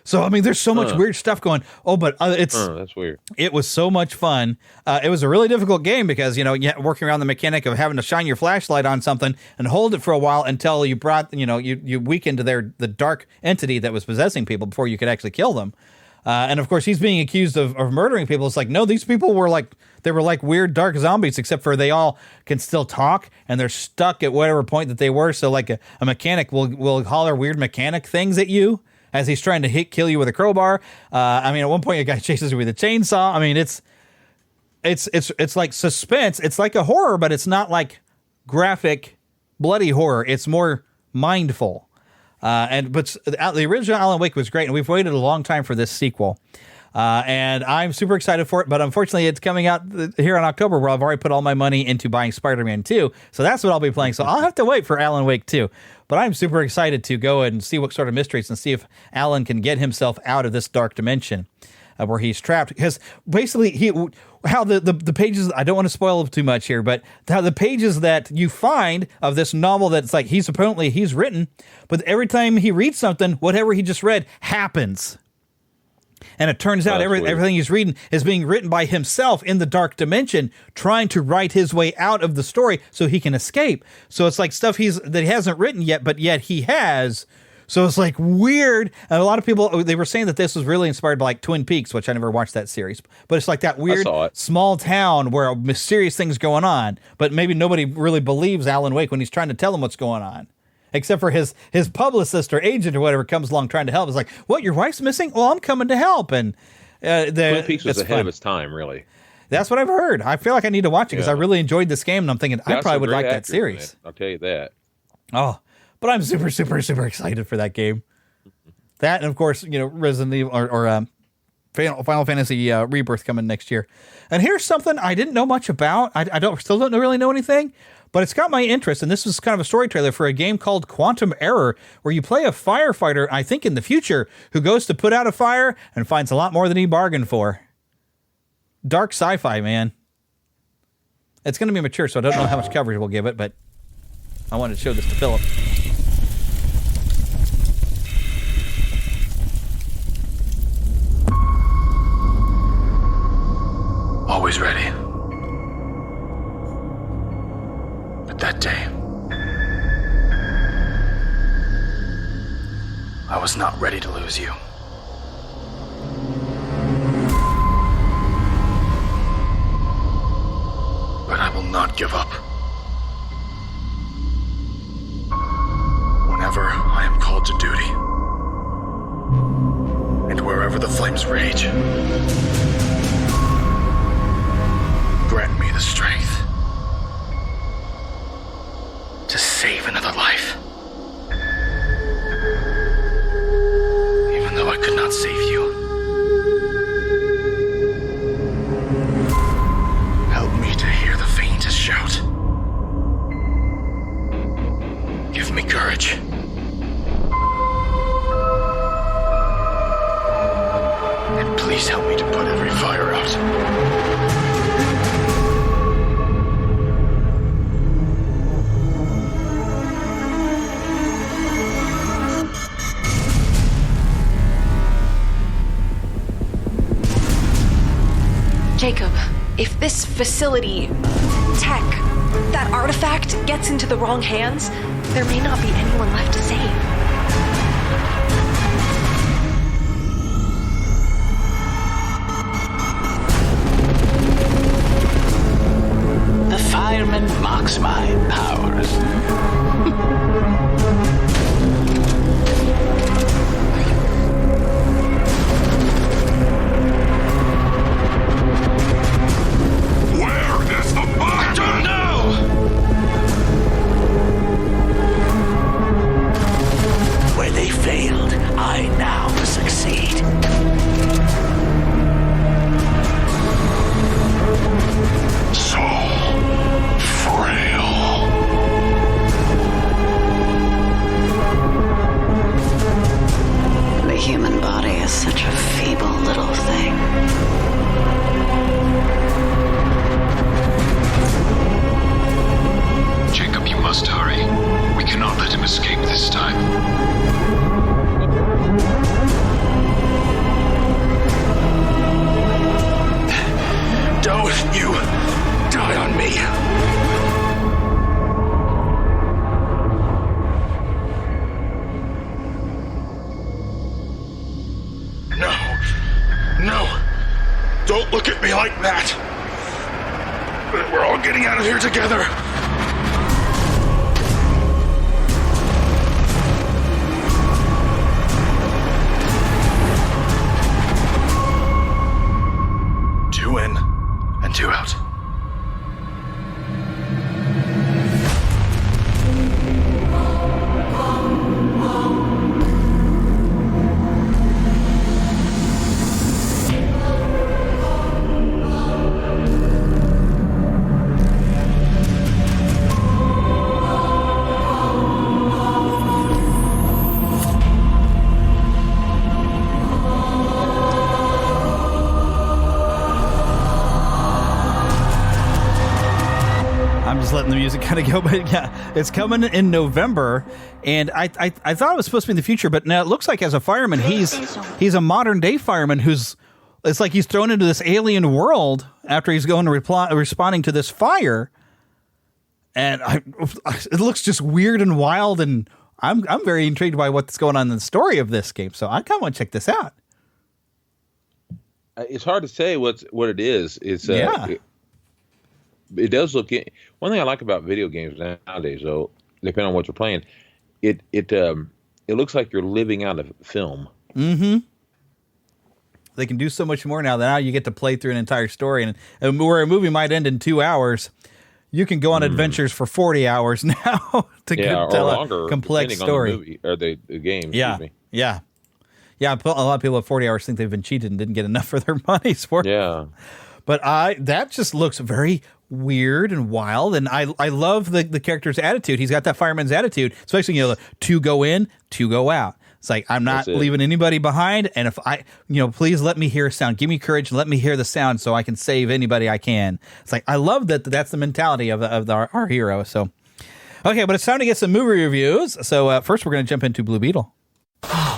So, I mean, there's so much weird stuff going. Oh, but
that's weird.
It was so much fun. It was a really difficult game because, you know, working around the mechanic of having to shine your flashlight on something and hold it for a while until you brought, you know, you weakened the dark entity that was possessing people before you could actually kill them. And of course, he's being accused of murdering people. It's like, no, these people were like weird dark zombies, except for they all can still talk and they're stuck at whatever point that they were. So like a mechanic will holler weird mechanic things at you as he's trying to kill you with a crowbar. I mean, at one point a guy chases you with a chainsaw. I mean, it's like suspense. It's like a horror, but it's not like graphic, bloody horror. It's more mindful. But the original Alan Wake was great, and we've waited a long time for this sequel. And I'm super excited for it, but unfortunately it's coming out here in October, where I've already put all my money into buying Spider-Man 2. So that's what I'll be playing. So I'll have to wait for Alan Wake 2. But I'm super excited to go and see what sort of mysteries and see if Alan can get himself out of this dark dimension where he's trapped. Because basically, how the pages, I don't want to spoil too much here, but how the pages that you find of this novel that's like he's written, but every time he reads something, whatever he just read happens. And it turns out everything he's reading is being written by himself in the dark dimension, trying to write his way out of the story so he can escape. So it's like stuff that he hasn't written yet, but yet he has. So it's like weird. And a lot of people, they were saying that this was really inspired by like Twin Peaks, which I never watched that series. But it's like that weird small town where mysterious things going on. But maybe nobody really believes Alan Wake when he's trying to tell them what's going on. Except for his publicist or agent or whatever comes along trying to help. It's like, what, your wife's missing? Well, I'm coming to help. And
Twin Peaks was ahead of its time, really.
That's what I've heard. I feel like I need to watch it because I really enjoyed this game, and I'm thinking I probably would like that series.
I'll tell you that.
Oh, but I'm super, super, super excited for that game. That, and of course, you know, Resident Evil or Final Fantasy Rebirth coming next year. And here's something I didn't know much about. I still don't really know anything. But it's got my interest, and this is kind of a story trailer for a game called Quantum Error, where you play a firefighter, I think in the future, who goes to put out a fire and finds a lot more than he bargained for. Dark sci-fi, man. It's going to be mature, so I don't know how much coverage we'll give it, but I wanted to show this to Philip.
Always ready. That day, I was not ready to lose you. But I will not give up. Whenever I am called to duty, and wherever the flames rage, grant me the strength to save another life. Even though I could not save you. Help me to hear the faintest shout. Give me courage. And please help me to put every fire out.
Jacob, if this facility, tech, that artifact gets into the wrong hands, there may not be anyone left to save.
The fireman mocks my powers.
I don't know! Don't look at me like that. We're all getting out of here together. Two in and two out.
Letting the music kind of go, but yeah, it's coming in November, and I thought it was supposed to be in the future, but now it looks like as a fireman, he's a modern day fireman who's, it's like he's thrown into this alien world after he's going to responding to this fire, and it looks just weird and wild, and I'm very intrigued by what's going on in the story of this game, so I kind of want to check this out.
It's hard to say what it is. It's it does look. One thing I like about video games nowadays, though, depending on what you're playing, it looks like you're living out a film.
Mm-hmm. They can do so much more now. Now you get to play through an entire story, and where a movie might end in 2 hours, you can go on adventures for 40 hours now to tell longer, a complex story.
On the movie, or the game.
Yeah,
excuse me.
yeah. A lot of people at 40 hours think they've been cheated and didn't get enough for their money's worth.
Yeah.
But that just looks very weird and wild, and I love the character's attitude. He's got that fireman's attitude, especially to go in, to go out. It's like, I'm not leaving anybody behind, and if please let me hear a sound. Give me courage and let me hear the sound so I can save anybody I can. It's like, I love that's the mentality of our hero. So, okay, but it's time to get some movie reviews. So first we're going to jump into Blue Beetle.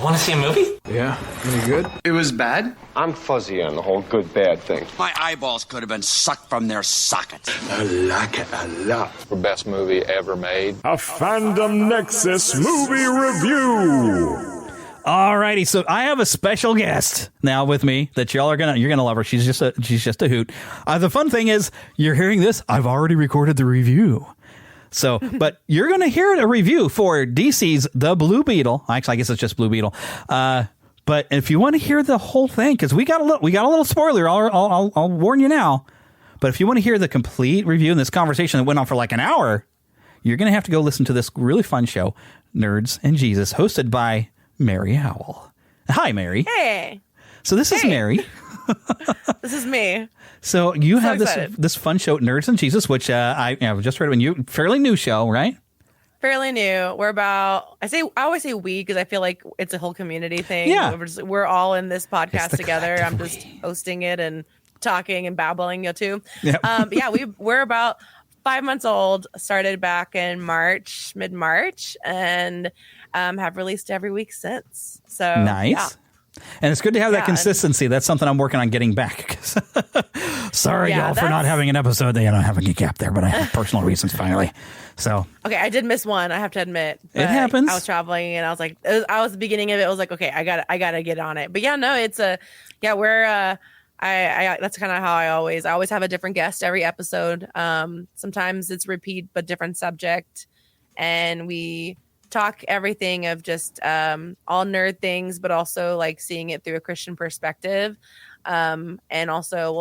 Want to see a movie?
Yeah, any good? It was bad? I'm fuzzy on the whole good-bad thing.
My eyeballs could have been sucked from their sockets.
I like it a lot. The best movie ever made.
A Fandom Nexus movie review.
Alrighty, so I have a special guest now with me that you're gonna love her. She's just a hoot. The fun thing is, you're hearing this. I've already recorded the review. So, but you're going to hear a review for DC's The Blue Beetle. Actually, I guess it's just Blue Beetle. But if you want to hear the whole thing, because we got a little spoiler, I'll warn you now. But if you want to hear the complete review in this conversation that went on for like an hour, you're going to have to go listen to this really fun show, Nerds and Jesus, hosted by Mary Howell. Hi, Mary.
Hey.
So this is Mary.
This is me.
So you have this fun show, Nerds and Jesus, which I just heard of. You fairly new show, right?
Fairly new. We're about. I always say we because I feel like it's a whole community thing.
Yeah,
we're all in this podcast together. I'm just hosting it and talking and babbling you too. Yep. We're about 5 months old. Started back in mid-March, and have released every week since. So
nice.
Yeah.
And it's good to have that consistency. That's something I'm working on getting back. Sorry, y'all, for not having an episode. They don't have a gap there, but I have personal reasons finally. So
okay, I did miss one. I have to admit.
It happens.
I was traveling, and I was like, I was the beginning of it. I was like, okay, I gotta get on it. But yeah, no, it's we're I that's kind of how I always have a different guest every episode. Sometimes it's repeat but different subject, and we talk everything of just all nerd things, but also like seeing it through a Christian perspective. And also, a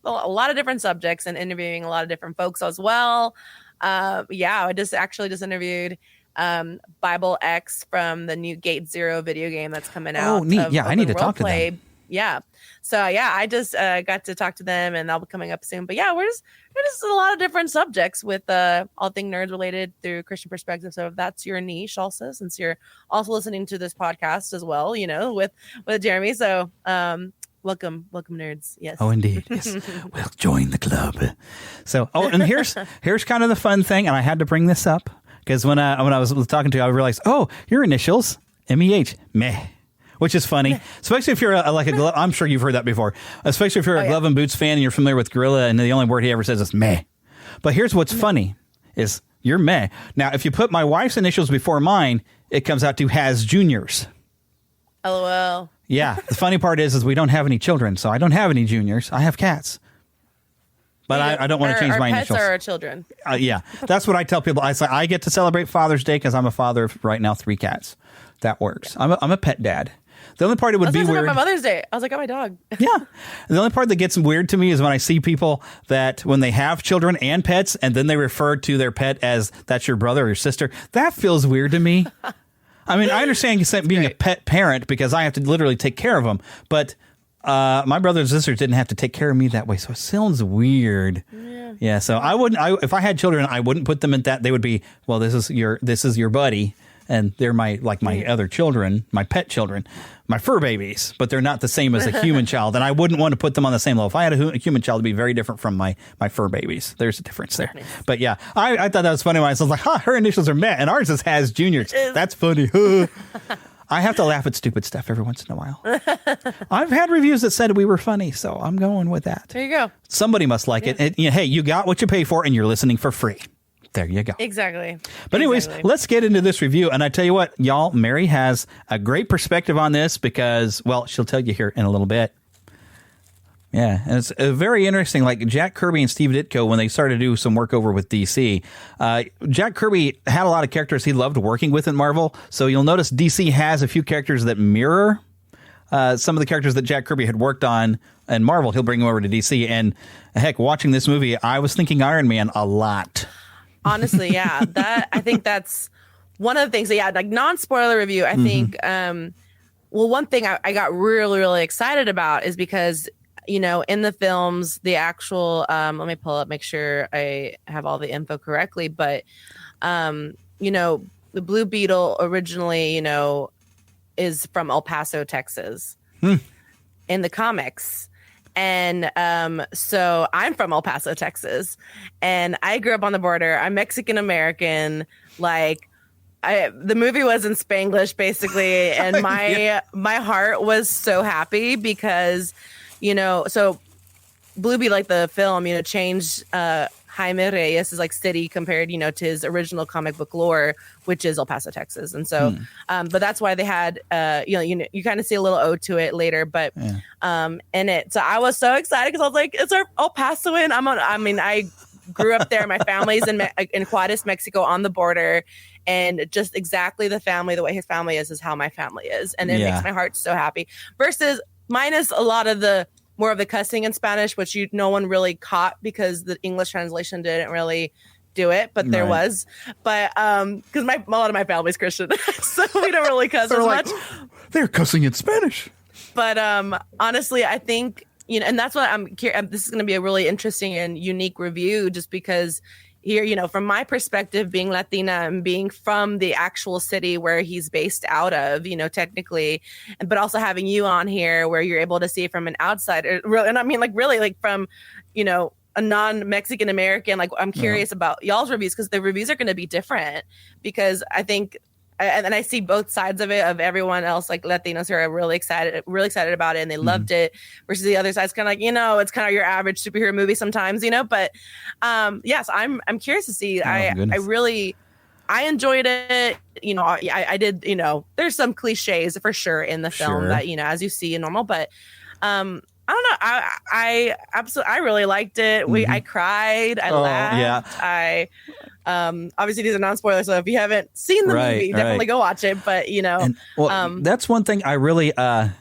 lot of different subjects and interviewing a lot of different folks as well. I just interviewed Bible X from the new Gate Zero video game that's coming out.
Oh, neat. I need to talk to them.
Yeah. So I just got to talk to them, and they'll be coming up soon. But yeah, we're just a lot of different subjects with all things nerds related through Christian perspective. So if that's your niche, also, since you're also listening to this podcast as well, with Jeremy. So welcome nerds. Yes.
Oh, indeed. Yes. Well, join the club. So and here's kind of the fun thing, and I had to bring this up because when I was talking to you, I realized, your initials MEH meh. Which is funny, especially if you're I'm sure you've heard that before, especially if you're a Glove and Boots fan and you're familiar with Gorilla, and the only word he ever says is meh. But here's what's funny is you're meh. Now, if you put my wife's initials before mine, it comes out to Has Juniors.
LOL.
Yeah. The funny part is we don't have any children, so I don't have any juniors. I have cats. But I don't want to change my
pets
initials.
Are our children.
Yeah. That's what I tell people. I say I get to celebrate Father's Day because I'm a father of right now 3 cats. That works. I'm a pet dad. The only part it would be weird.
My Mother's Day. I was like, oh, my dog.
Yeah. The only part that gets weird to me is when I see people that when they have children and pets and then they refer to their pet as that's your brother or your sister. That feels weird to me. I mean, I understand being a pet parent because I have to literally take care of them. But my brothers and sisters didn't have to take care of me that way. So it sounds weird. Yeah. So I wouldn't. If I had children, I wouldn't put them in that. They would be, well, this is your buddy. And they're my other children, my pet children, my fur babies, but they're not the same as a human child. And I wouldn't want to put them on the same level. If I had a human child, it'd be very different from my fur babies. There's a difference there. But yeah, I thought that was funny when I was like, her initials are Matt and ours is Has Juniors. That's funny. I have to laugh at stupid stuff every once in a while. I've had reviews that said we were funny, so I'm going with that.
There you go.
Somebody must like it. And, hey, you got what you pay for and you're listening for free. There you go.
Exactly.
But anyways, let's get into this review. And I tell you what, y'all, Mary has a great perspective on this because, well, she'll tell you here in a little bit. Yeah, and it's very interesting. Like Jack Kirby and Steve Ditko, when they started to do some work over with DC, Jack Kirby had a lot of characters he loved working with in Marvel. So you'll notice DC has a few characters that mirror some of the characters that Jack Kirby had worked on in Marvel. He'll bring them over to DC. And heck, watching this movie, I was thinking Iron Man a lot.
Honestly, yeah. I think that's one of the things. Yeah, like non-spoiler review. I think. Well, one thing I got really, really excited about is because in the films, the actual. Let me pull up, make sure I have all the info correctly. But the Blue Beetle originally, is from El Paso, Texas, in the comics. And so I'm from El Paso, Texas, and I grew up on the border. I'm Mexican American. Like, the movie was in Spanglish, basically, and my heart was so happy because, so Blue Beetle, like the film, changed Jaime Reyes' like city compared, to his original comic book lore, which is El Paso, Texas. And so, but that's why they had, you kind of see a little ode to it later, but in it. So I was so excited because I was like, it's our El Pasoan. I grew up there. My family's in Juarez, Mexico, on the border, and just exactly the way his family is how my family is. And it makes my heart so happy versus minus a lot of the more of the cussing in Spanish, which no one really caught because the English translation didn't really do it, but there was. But because a lot of my family's Christian, so we don't really cuss as much.
They're cussing in Spanish.
But honestly, I think and that's what I'm curious. This is going to be a really interesting and unique review, just because here, from my perspective, being Latina and being from the actual city where he's based out of, technically, but also having you on here where you're able to see it from an outsider. And I mean, really from, a non-Mexican American. Like, I'm curious about y'all's reviews because the reviews are going to be different because I think, and I see both sides of it, of everyone else, like Latinos who are really excited about it and they loved it, versus the other side's kind of like, it's kind of your average superhero movie sometimes, but yes, I'm curious to see. I enjoyed it. I did, there's some cliches for sure in the film that, as you see in normal, but I don't know. I absolutely, I really liked it. I cried. I laughed. Yeah. Obviously these are non-spoilers, so if you haven't seen the movie, definitely go watch it. But
that's one thing I really, and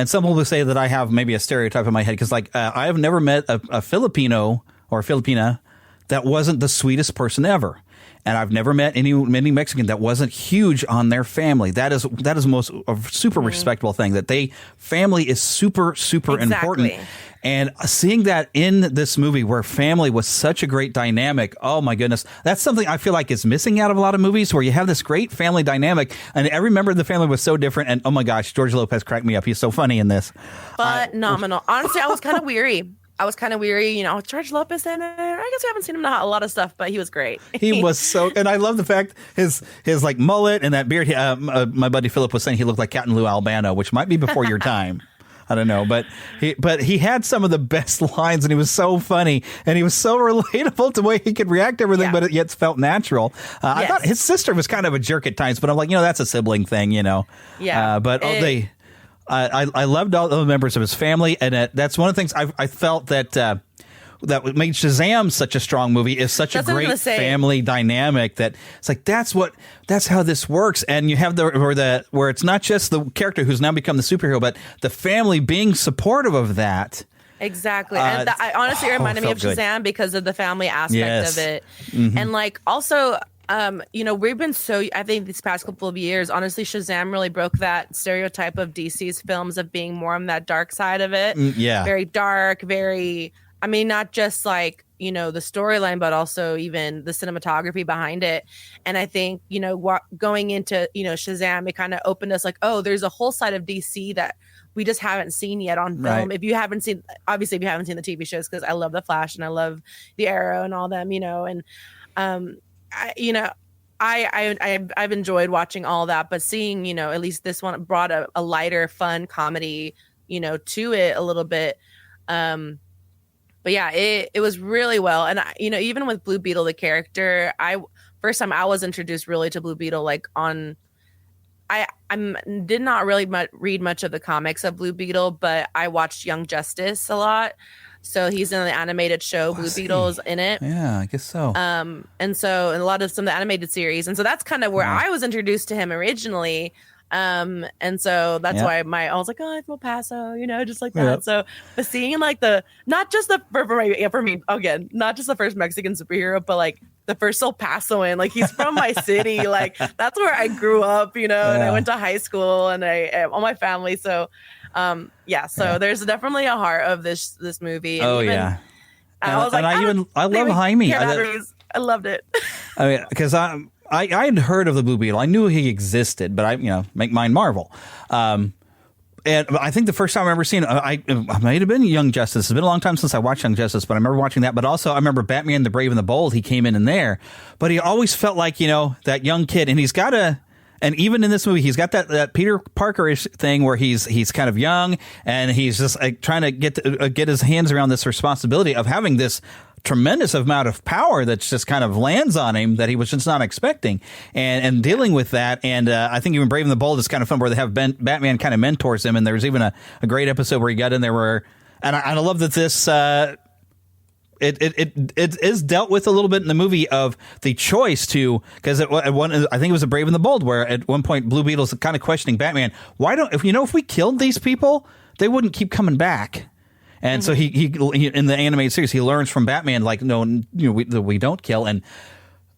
some people say that I have maybe a stereotype in my head because I have never met a Filipino or a Filipina that wasn't the sweetest person ever. And I've never met any Mexican that wasn't huge on their family. That is most a super respectable thing, that family is super, super important. And seeing that in this movie where family was such a great dynamic, oh my goodness, that's something I feel like is missing out of a lot of movies where you have this great family dynamic. And every member of the family was so different. And oh my gosh, George Lopez cracked me up. He's so funny in this.
Phenomenal. Honestly, I was kind of weary. George Lopez in it. I guess we haven't seen him in a lot of stuff, but he was great.
He was so, and I love the fact his like mullet and that beard. My buddy Philip was saying he looked like Captain Lou Albano, which might be before your time. I don't know, but he had some of the best lines, and he was so funny, and he was so relatable to the way he could react to everything, but it yet felt natural. I thought his sister was kind of a jerk at times, but I'm like, that's a sibling thing,
Yeah.
But I loved all the members of his family, and that's one of the things I felt that made Shazam such a strong movie, is such a great family dynamic that it's like that's how this works. And you have where it's not just the character who's now become the superhero, but the family being supportive of that.
Exactly. And I honestly reminded me of Shazam because of the family aspect of it.
Mm-hmm.
And also we've been I think these past couple of years, honestly, Shazam really broke that stereotype of DC's films of being more on that dark side of it. Very dark, very, not just the storyline, but also even the cinematography behind it. And I think, going into, Shazam, it kind of opened us there's a whole side of DC that we just haven't seen yet on film.
Right.
If you haven't seen the TV shows, because I love The Flash and I love The Arrow and all them, and, I've enjoyed watching all that, but seeing, at least this one brought a lighter, fun comedy, to it a little bit. But yeah, it was really well. And, even with Blue Beetle, the character, first time I was introduced really to Blue Beetle, I did not really read much of the comics of Blue Beetle, but I watched Young Justice a lot. So he's in the animated show. Blue Beetle's in it.
Yeah, I guess so.
And so in a lot of some of the animated series. And so that's kind of where I was introduced to him originally. And so that's why I was like, I'm El Paso, just like that.
Yep.
So, but seeing not just for me, again, not just the first Mexican superhero, but the first El Pasoan, he's from my city. That's where I grew up, and I went to high school and all my family. So, there's definitely a heart of this movie. And I was
I love Jaime.
I loved it.
Because I had heard of the Blue Beetle. I knew he existed, but I make mine Marvel. And I think the first time I remember seeing it, I might have been Young Justice. It's been a long time since I watched Young Justice, but I remember watching that. But also I remember Batman, the Brave and the Bold. He came in there, but he always felt like, that young kid. And he's got and even in this movie, he's got that Peter Parker-ish thing where he's kind of young and he's just trying to get his hands around this responsibility of having this tremendous amount of power that's just kind of lands on him that he was just not expecting, and dealing with that. And I think even Brave and the Bold is kind of fun where they have Batman kind of mentors him. And there's even a great episode where he got in there and I love that this it is dealt with a little bit in the movie of the choice to, because at one, I think it was a Brave and the Bold where at one point Blue Beetle's kind of questioning Batman, if we killed these people, they wouldn't keep coming back. And so he in the animated series, he learns from Batman, we don't kill. And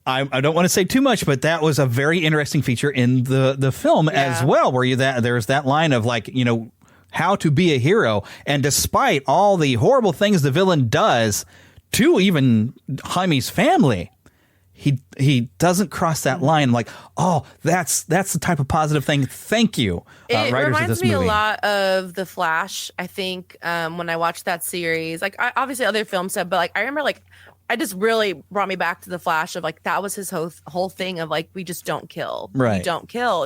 I don't want to say too much, but that was a very interesting feature in the film as well, where there's that line of how to be a hero. And despite all the horrible things the villain does to even Jaime's family, he doesn't cross that line. I'm like, that's the type of positive thing. Thank you,
it
writers
reminds
of this
me
movie.
a lot of The Flash. I think when I watched that series, obviously other films said, but I remember I just really brought me back to The Flash of that was his whole thing of we just don't kill.
Right.
We don't kill.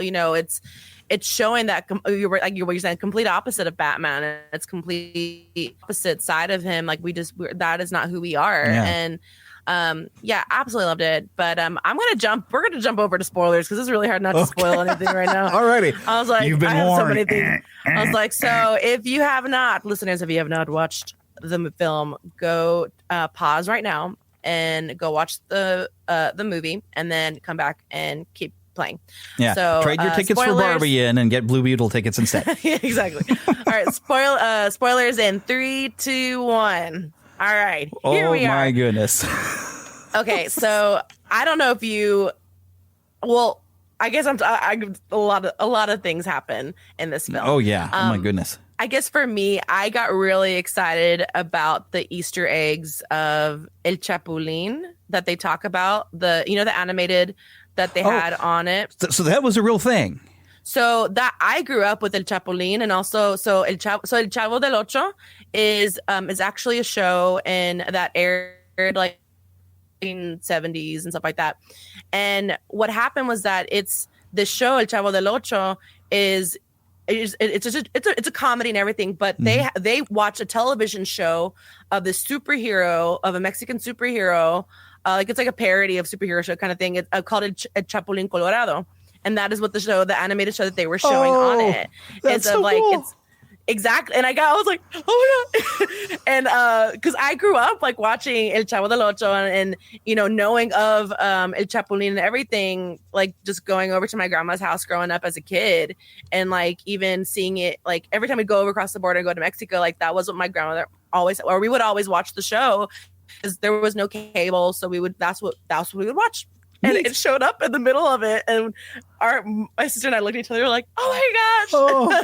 It's showing that you were saying, complete opposite of Batman. It's complete opposite side of him. That is not who we are.
Yeah.
And absolutely loved it. But we're gonna jump over to spoilers because it's really hard not to spoil anything right now.
Alrighty.
I was like,
You've been
I have
warned.
so many things. I was like, so if you have not, listeners, if you have not watched the film, go pause right now and go watch the movie and then come back and keep playing.
Yeah.
So
trade your tickets for Barbie in and get Blue Beetle tickets instead.
Yeah, exactly. All right. Spoilers in 3, 2, 1. All right. Here we are.
Oh my goodness.
Okay. So I don't know if you, I guess a lot of things happen in this film.
Oh yeah. Oh my goodness.
I guess for me, I got really excited about the Easter eggs of El Chapulín that they talk about. The animated that they had on it.
So that was a real thing.
So that I grew up with El Chapulín, and also El Chavo del Ocho is actually a show that aired in 70s and stuff like that. And what happened was that it's the show El Chavo del Ocho is it's a comedy and everything, but they watch a television show of this superhero, of a Mexican superhero, like it's like a parody of superhero show kind of thing. It's called El Chapulín Colorado, and that is what the animated show that they were showing on it.
That's so cool.
It's exactly, and I was like, oh my god, and because I grew up like watching El Chavo del Ocho and knowing of El Chapulín and everything, like just going over to my grandma's house growing up as a kid, and like even seeing it like every time we go over across the border and go to Mexico, like that was what my grandmother we would always watch the show because there was no cable, so that's what we would watch. And it showed up in the middle of it, and my sister and I looked at each other, we were like, "Oh my gosh!"
Oh.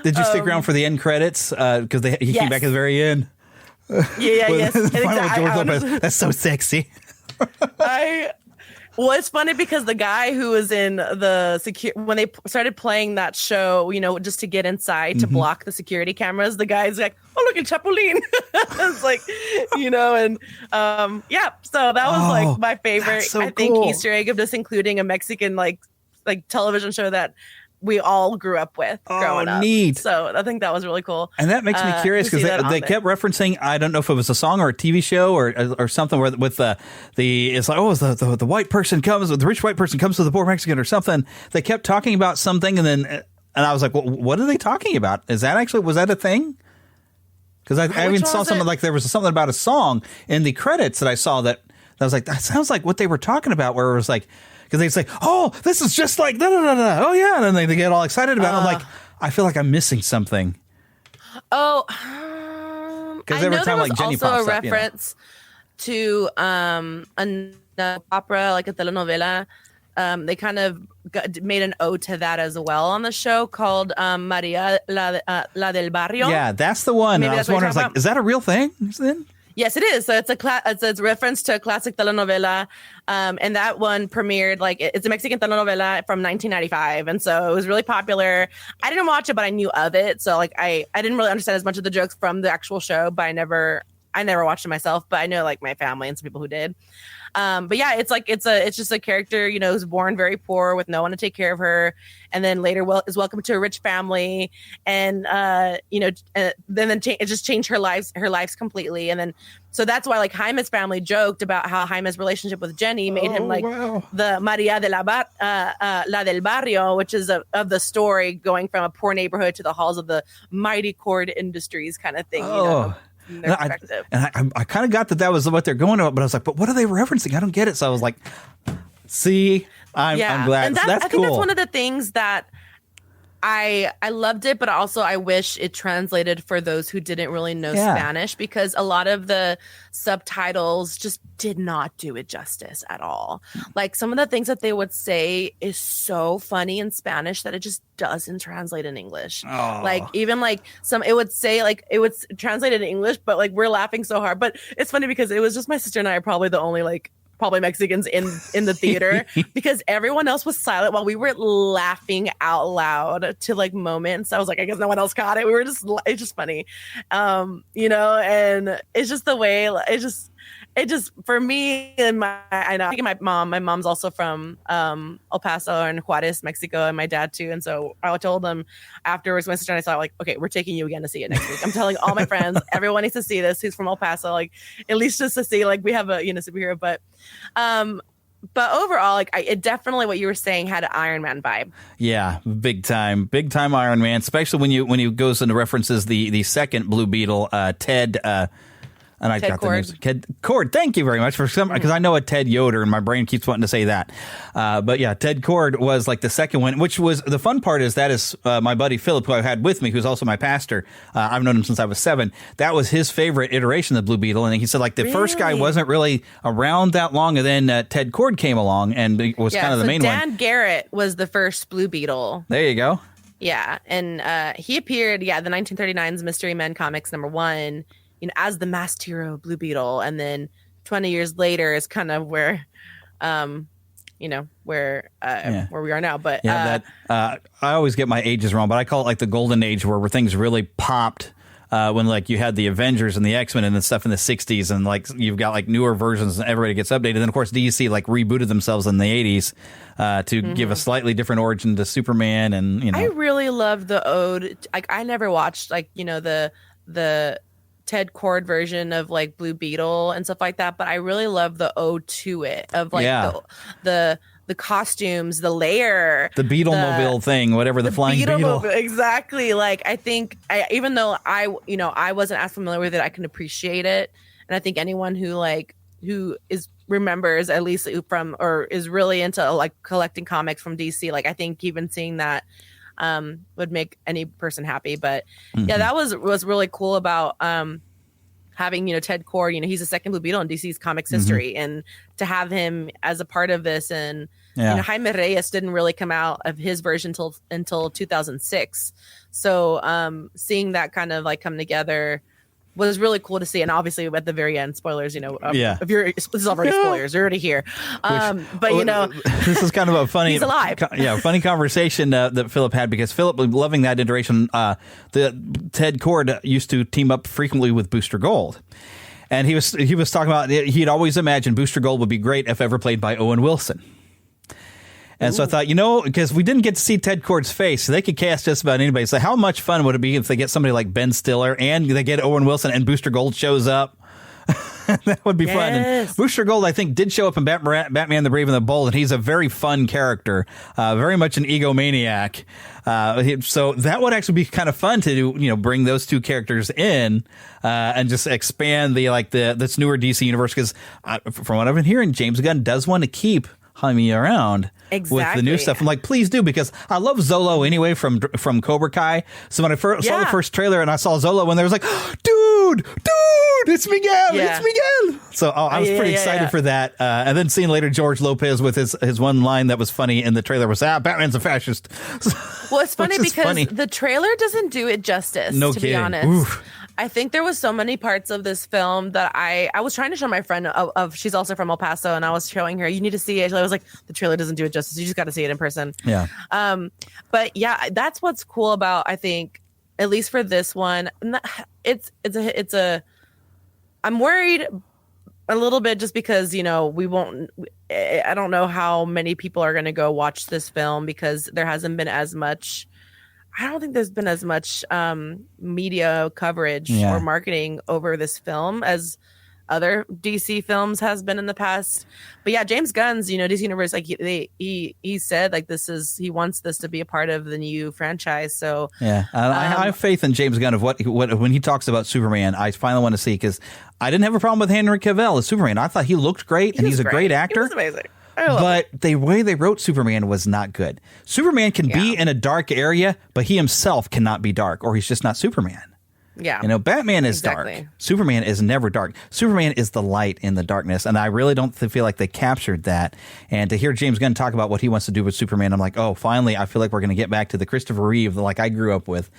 Did you stick around for the end credits? Because he came back at the very end.
Yes.
Lopez. That's so sexy.
Well, it's funny because the guy who was in the when they started playing that show, just to get inside to block the security cameras, the guy's like, "Oh, look at Chapulín." It's like, and so that was like my favorite,
so
I think,
cool.
Easter egg of just including a Mexican like television show that we all grew up with growing up.
Neat.
So I think that was really cool.
And that makes me curious because they kept referencing, I don't know if it was a song or a TV show or something where with it's like, the white person comes, the rich white person comes to the poor Mexican or something. They kept talking about something and I was like, well, what are they talking about? Was that a thing? Because I even saw something like there was something about a song in the credits that I saw that I was like, that sounds like what they were talking about, where it was like, because they say, "Oh, this is just like da da da da." Oh yeah, and then they get all excited about it. I'm like, I feel like I'm missing something.
Oh,
because every time like Jenny
also
pops
a
up,
reference to an opera, like a telenovela. They kind of made an ode to that as well on the show called Maria la del Barrio.
Yeah, that's the one.
Maybe
I was wondering, like, is that a real thing?
Yes, it is. So it's it's a reference to a classic telenovela, and that one premiered it's a Mexican telenovela from 1995, and so it was really popular. I didn't watch it, but I knew of it. So I didn't really understand as much of the jokes from the actual show, but I never watched it myself. But I know like my family and some people who did. But yeah, it's just a character, who's born very poor with no one to take care of her, and then later is welcomed to a rich family, and then it just changed her lives completely, and then so that's why like Jaime's family joked about how Jaime's relationship with Jenny made him like the Maria de la del Barrio, which is of the story going from a poor neighborhood to the halls of the mighty Cord Industries kind of thing. And
I kind of got that was what they're going about, but I was like, but what are they referencing? I don't get it. So I was like, see, I'm glad.
And
that's
I think
cool.
that's one of the things that I loved it, but also I wish it translated for those who didn't really know Spanish, because a lot of the subtitles just did not do it justice at all. Like some of the things that they would say is so funny in Spanish that it just doesn't translate in English.
Oh.
Like even like it would say like it would translate in English, but like we're laughing so hard. But it's funny because it was just my sister and I are probably the only probably Mexicans in the theater because everyone else was silent while we were laughing out loud to like moments. I was like, I guess no one else caught it. It's just funny. And it's just the way it just for me and I think my mom's also from El Paso and Juarez, Mexico, and my dad too. And so I told them afterwards, my sister and I saw like, okay, we're taking you again to see it next week. I'm telling all my friends, everyone needs to see this who's from El Paso, like at least just to see like we have a superhero. But overall, like it definitely what you were saying had an Iron Man vibe. Yeah, big time Iron Man, especially when you goes into references the second Blue Beetle, Ted. And I got the names. Ted Cord. Thank you very much for some, because I know a Ted Yoder and my brain keeps wanting to say that. But yeah, Ted Cord was like the second one, which was the fun part is that is my buddy Philip, who I had with me, who's also my pastor. I've known him since I was 7. That was his favorite iteration of the Blue Beetle. And he said like the first guy wasn't really around that long. And then Ted Cord came along and was kind of the main one. Dan Garrett was the first Blue Beetle. There you go. Yeah. And he appeared, the 1939's Mystery Men Comics #1. As the masked hero Blue Beetle, and then 20 years later is kind of where, where we are now. But I always get my ages wrong, but I call it like the golden age where things really popped
when like you had the Avengers and the X-Men and stuff in the 60s, and like you've got like newer versions and everybody gets updated. Then of course DC like rebooted themselves in the 80s to give a slightly different origin to Superman, and
I really love the ode. Like I never watched like the Ted Kord version of like Blue Beetle and stuff like that, but I really love the ode to it of like the costumes, the layer,
the Beetle mobile thing, whatever, the flying Beetle.
Exactly. Like I think even though I wasn't as familiar with it, I can appreciate it, and I think anyone who remembers at least from or is really into like collecting comics from DC, like I think even seeing that would make any person happy. But yeah, that was really cool about having Ted Kord. He's the second Blue Beetle in DC's comics history, and to have him as a part of this, and Jaime Reyes didn't really come out of his version until 2006. So seeing that kind of like come together was really cool to see. And obviously at the very end, spoilers, if this is already spoilers, you're already here. But
this is kind of a funny,
he's alive.
Funny conversation that Philip had, because Philip, loving that iteration, the Ted Kord used to team up frequently with Booster Gold. And he was talking about, he'd always imagined Booster Gold would be great if ever played by Owen Wilson. And so I thought, because we didn't get to see Ted Kord's face, so they could cast just about anybody. So how much fun would it be if they get somebody like Ben Stiller and they get Owen Wilson and Booster Gold shows up? That would be fun. And Booster Gold, I think, did show up in Batman the Brave and the Bold, and he's a very fun character, very much an egomaniac. So that would actually be kind of fun to do, bring those two characters in and just expand this newer DC universe. Because from what I've been hearing, James Gunn does want to keep Jaime around with the new stuff. I'm like, please do, because I love Zolo anyway from Cobra Kai. So when I saw the first trailer and I saw Zolo, when there was like, dude, it's Miguel, it's Miguel. So I was pretty excited for that. And then seeing later George Lopez with his one line that was funny in the trailer was, Batman's a fascist.
Well, it's funny because the trailer doesn't do it justice, to be honest. Oof. I think there was so many parts of this film that I was trying to show my friend of she's also from El Paso, and I was showing her, you need to see it. I was like, the trailer doesn't do it justice. You just got to see it in person. Yeah. But yeah, that's what's cool about, I think, at least for this one. I'm worried a little bit just because, I don't know how many people are going to go watch this film, because there hasn't been as much. I don't think there's been as much media coverage or marketing over this film as other DC films has been in the past. But yeah, James Gunn's, DC Universe, like he said, like he wants this to be a part of the new franchise. So yeah, I
have faith in James Gunn of what when he talks about Superman. I finally want to see, because I didn't have a problem with Henry Cavill as Superman. I thought he looked great, and he's a great actor.
He was amazing.
But the way they wrote Superman was not good. Superman can be in a dark area, but he himself cannot be dark, or he's just not Superman.
Yeah.
Batman is dark. Superman is never dark. Superman is the light in the darkness, and I really don't feel like they captured that. And to hear James Gunn talk about what he wants to do with Superman, I'm like, oh, finally, I feel like we're going to get back to the Christopher Reeve like I grew up with.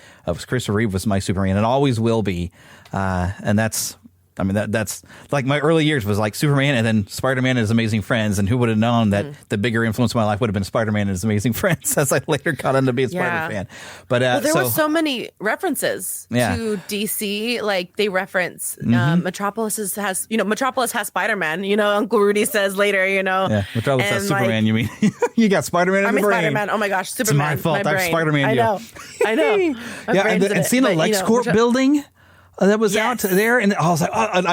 Christopher Reeve was my Superman, and always will be. And that's like my early years was like Superman and then Spider-Man and His Amazing Friends. And who would have known that the bigger influence in my life would have been Spider-Man and His Amazing Friends, as I later got on to be a Spider-Man fan. But
there were so many references to DC. Like they reference Metropolis has Spider-Man. Uncle Rudy says later.
Yeah, Metropolis has Superman. You mean you got Spider-Man in the brain?
Spider-Man. Oh my gosh, Superman.
It's my fault. I'm Spider-Man.
I know.
And seeing a LexCorp building that was out there, and I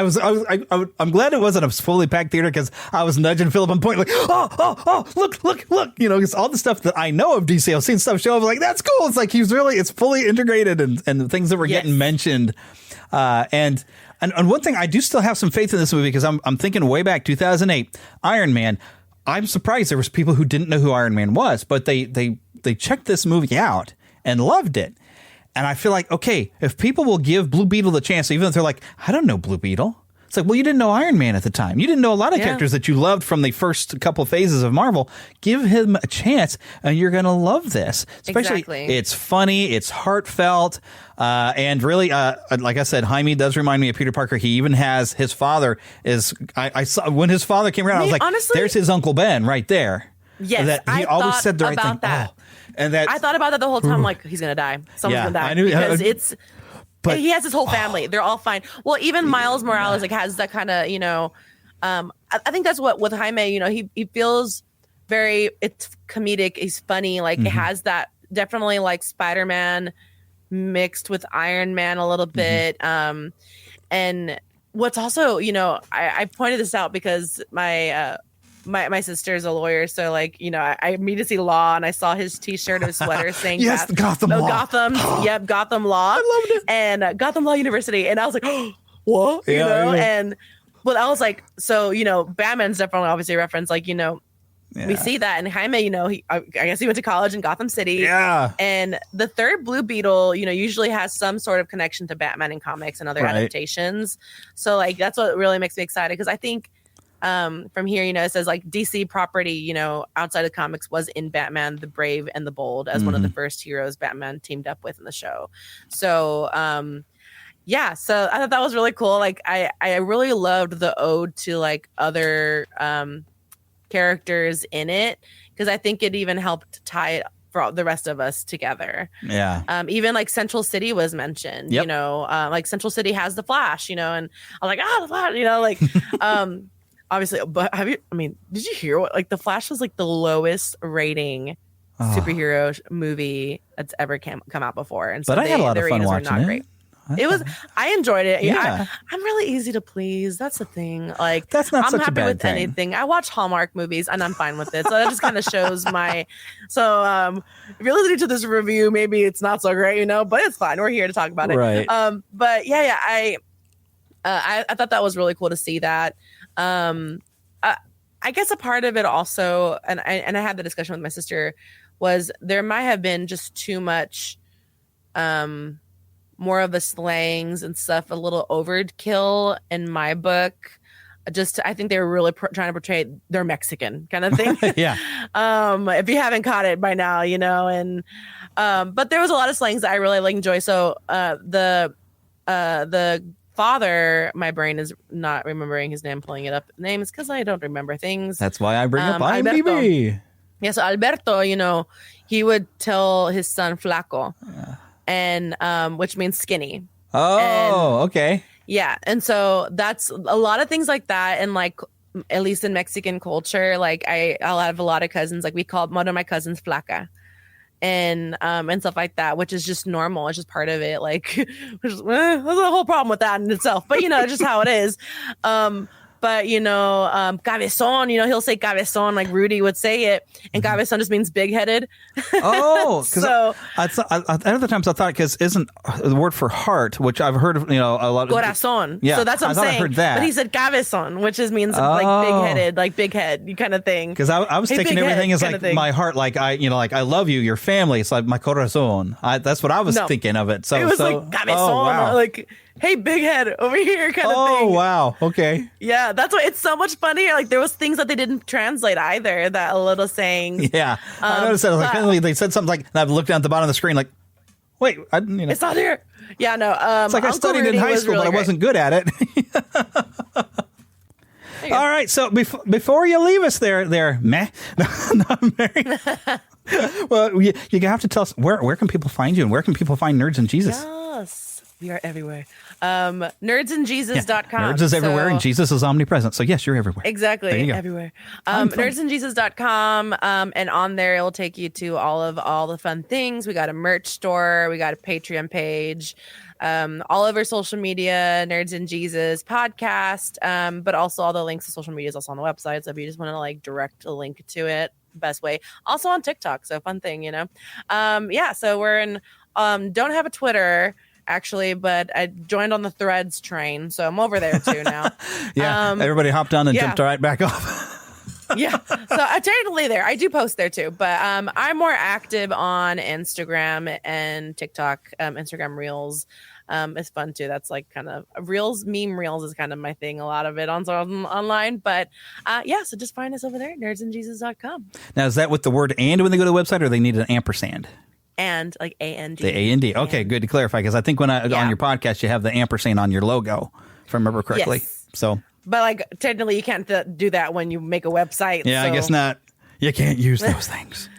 was like, I'm glad it wasn't a fully packed theater, because I was nudging Philip on point, like, look, because all the stuff that I know of DC, I've seen stuff show up, like, that's cool. It's like it's fully integrated, and the things that were getting mentioned, and one thing I do still have some faith in this movie, because I'm thinking way back 2008 Iron Man. I'm surprised there was people who didn't know who Iron Man was, but they checked this movie out and loved it. And I feel like, okay, if people will give Blue Beetle the chance, even if they're like, I don't know Blue Beetle. It's like, well, you didn't know Iron Man at the time. You didn't know a lot of characters that you loved from the first couple phases of Marvel. Give him a chance, and you're going to love this. Especially, it's funny, it's heartfelt, and really, like I said, Jaime does remind me of Peter Parker. He even has his father I saw when his father came around, I was like, honestly, there's his Uncle Ben right there.
Yes,
he always said the right thing.
That. And I thought about that the whole time. Like, he's gonna die. Someone's gonna die. I knew, because
But
he has his whole family. They're all fine. Well, even Miles Morales like has that kind of, I think that's what with Jaime, he feels it's comedic. He's funny. Like it has that definitely like Spider-Man mixed with Iron Man a little bit. And what's also, I pointed this out because my sister's a lawyer, so like I immediately see law, and I saw his T-shirt or sweater saying
yes, Gotham Law.
Gotham, yep, Gotham Law. I loved it. And Gotham Law University, and I was like, oh, what? And but I was like, so Batman's definitely obviously a reference, like we see that, and Jaime, I guess he went to college in Gotham City.
Yeah.
And the third Blue Beetle, usually has some sort of connection to Batman in comics and other adaptations. So like that's what really makes me excited, because I think from here, it says like DC property, outside of comics was in Batman the Brave and the Bold as one of the first heroes Batman teamed up with in the show. So so I thought that was really cool. Like I really loved the ode to like other characters in it, because I think it even helped tie it for all the rest of us together.
Yeah.
Even like Central City was mentioned. Like Central City has the Flash, and I was like, the Flash, obviously, but did you hear what, like, the Flash was like the lowest rating superhero movie that's ever come out before, and so
but I had a lot of fun watching it.
Great. I enjoyed it. Yeah, I'm really easy to please. That's the thing. Like,
that's not
I'm
such a
happy
bad
with
thing.
anything. I watch Hallmark movies and I'm fine with it. So that just kind of shows my. So if you're listening to this review, maybe it's not so great, but it's fine. We're here to talk about it.
Right.
But I thought that was really cool to see that. I guess a part of it also, and I had the discussion with my sister, was there might have been just too much. More of the slangs and stuff, a little overkill in my book. I think they were really trying to portray they're Mexican kind of thing.
Yeah.
If you haven't caught it by now, and but there was a lot of slangs that I really enjoy. So the father, my brain is not remembering his name, pulling it up names because I don't remember things.
That's why I bring up IMDb.
Alberto. Yeah, so Alberto, he would tell his son Flaco. And which means skinny.
Okay.
Yeah, and so that's a lot of things like that, and like at least in Mexican culture, like I'll have a lot of cousins. Like we called one of my cousins Flaca, and stuff like that, which is just normal. It's just part of it. Like there's a whole problem with that in itself, but just how it is. But cabezón, he'll say cabezón like Rudy would say it, and cabezón just means big-headed.
Oh,
so
other times I thought, because isn't the word for heart, which I've heard of, a lot of
corazón.
Yeah,
so that's what I'm saying.
I heard that,
but he said cabezón, which means like big-headed, like big head, kind of thing.
Because I was taking everything as like my heart, like I love you, your family. It's like my corazón. That's what I was thinking of it. So
it was like cabezón, like. Hey, big head over here, kind of thing.
Oh, wow. Okay.
Yeah, that's why it's so much funnier. Like, there was things that they didn't translate either, that a little saying.
Yeah. I noticed that. Like, they said something like, and I've looked down at the bottom of the screen, like, wait,
it's not here. Yeah, no.
It's like Uncle I studied Rudy in high school, really but I wasn't good at it. All right. So before you leave us there, meh. Not Mary. Well, you have to tell us, where can people find you, and where can people find Nerds and Jesus?
Yes. We are everywhere. Nerdsandjesus.com.
Nerds is everywhere, and Jesus is omnipresent. So, yes, you're everywhere.
Exactly. Everywhere. Nerdsandjesus.com. And on there, it will take you to all the fun things. We got a merch store. We got a Patreon page. All over social media, Nerds and Jesus podcast. But also all the links to social media is also on the website. So if you just want to like direct a link to it, best way. Also on TikTok. So fun thing, so we're in, don't have a Twitter, actually, but I joined on the Threads train, so I'm over there too now.
Everybody hopped on and jumped right back off.
Yeah, so I'm technically there. I do post there too, but I'm more active on Instagram and TikTok. Instagram Reels is fun too. That's like kind of meme reels is kind of my thing. A lot of it online, but so just find us over there, nerdsandjesus.com.
Now, is that with the word "and" when they go to the website, or they need an ampersand?
And like A-N-D.
The A-N-D. Okay, good to clarify, because I think when on your podcast, you have the ampersand on your logo, if I remember correctly.
Yes.
So,
but like technically you can't do that when you make a website.
Yeah, so. I guess not. You can't use those things.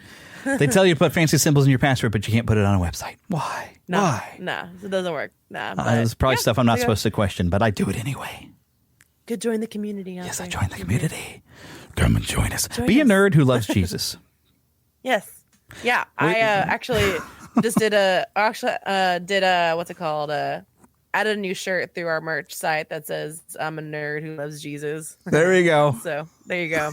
They tell you to put fancy symbols in your password, but you can't put it on a website. Why? Why?
No, it doesn't work. Nah,
There's probably stuff I'm not supposed to question, but I do it anyway.
Could join the community.
Yes, I joined the community. Come and join us. Be a nerd who loves Jesus.
Yes. Yeah. I actually just did what's it called? Added a new shirt through our merch site that says "I'm a nerd who loves Jesus."
There you go.
So there you go.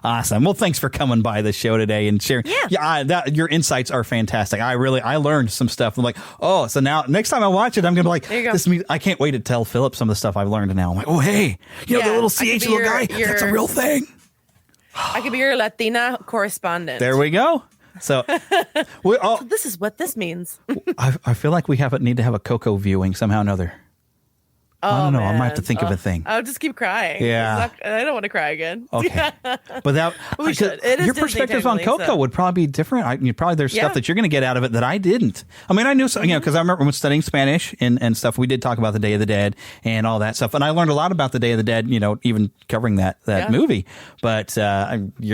Awesome. Well, thanks for coming by the show today and sharing. Your insights are fantastic. I learned some stuff. I'm like, oh, so now next time I watch it, I'm gonna be like,
there you go.
this means I can't wait to tell Philip some of the stuff I've learned now. I'm like, oh hey, the little CH little guy, that's a real thing.
I could be your Latina correspondent.
There we go. So,
so this is what this means.
I feel like we need to have a Coco viewing somehow or another. I don't know. I might have to think of a thing.
I'll just keep crying.
Yeah.
I don't want to cry again.
Okay. But that
we should. It is
your
Disney
perspectives on
family,
Coco would probably be different. There's stuff that you're going to get out of it that I didn't. I mean, I knew, because I remember when studying Spanish and stuff, we did talk about the Day of the Dead and all that stuff. And I learned a lot about the Day of the Dead, even covering that movie. But you're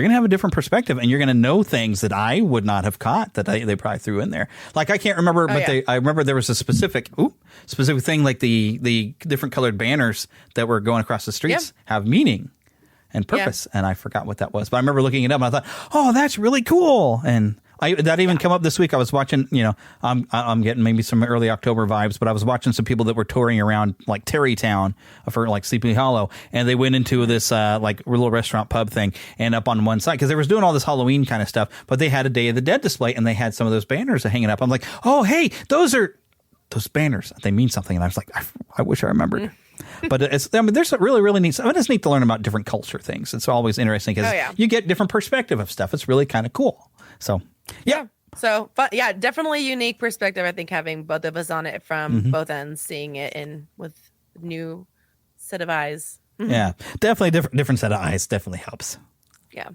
going to have a different perspective and you're going to know things that I would not have caught that they probably threw in there. Like, I can't remember, I remember there was a specific thing, like the different colored banners that were going across the streets have meaning and purpose, and I forgot what that was. But I remember looking it up, and I thought, "Oh, that's really cool." And that even come up this week. I was watching, I'm getting maybe some early October vibes, but I was watching some people that were touring around like Terrytown for like Sleepy Hollow, and they went into this like little restaurant pub thing, and up on one side because they was doing all this Halloween kind of stuff, but they had a Day of the Dead display, and they had some of those banners hanging up. I'm like, "Oh, hey, those banners, they mean something." And I was like, I wish I remembered. But there's really, really neat. It's neat to learn about different culture things. It's always interesting because you get different perspective of stuff. It's really kind of cool. So, yeah.
So, definitely unique perspective. I think having both of us on it from both ends, seeing it with new set of eyes.
Yeah, definitely different set of eyes. Definitely helps.
Yeah.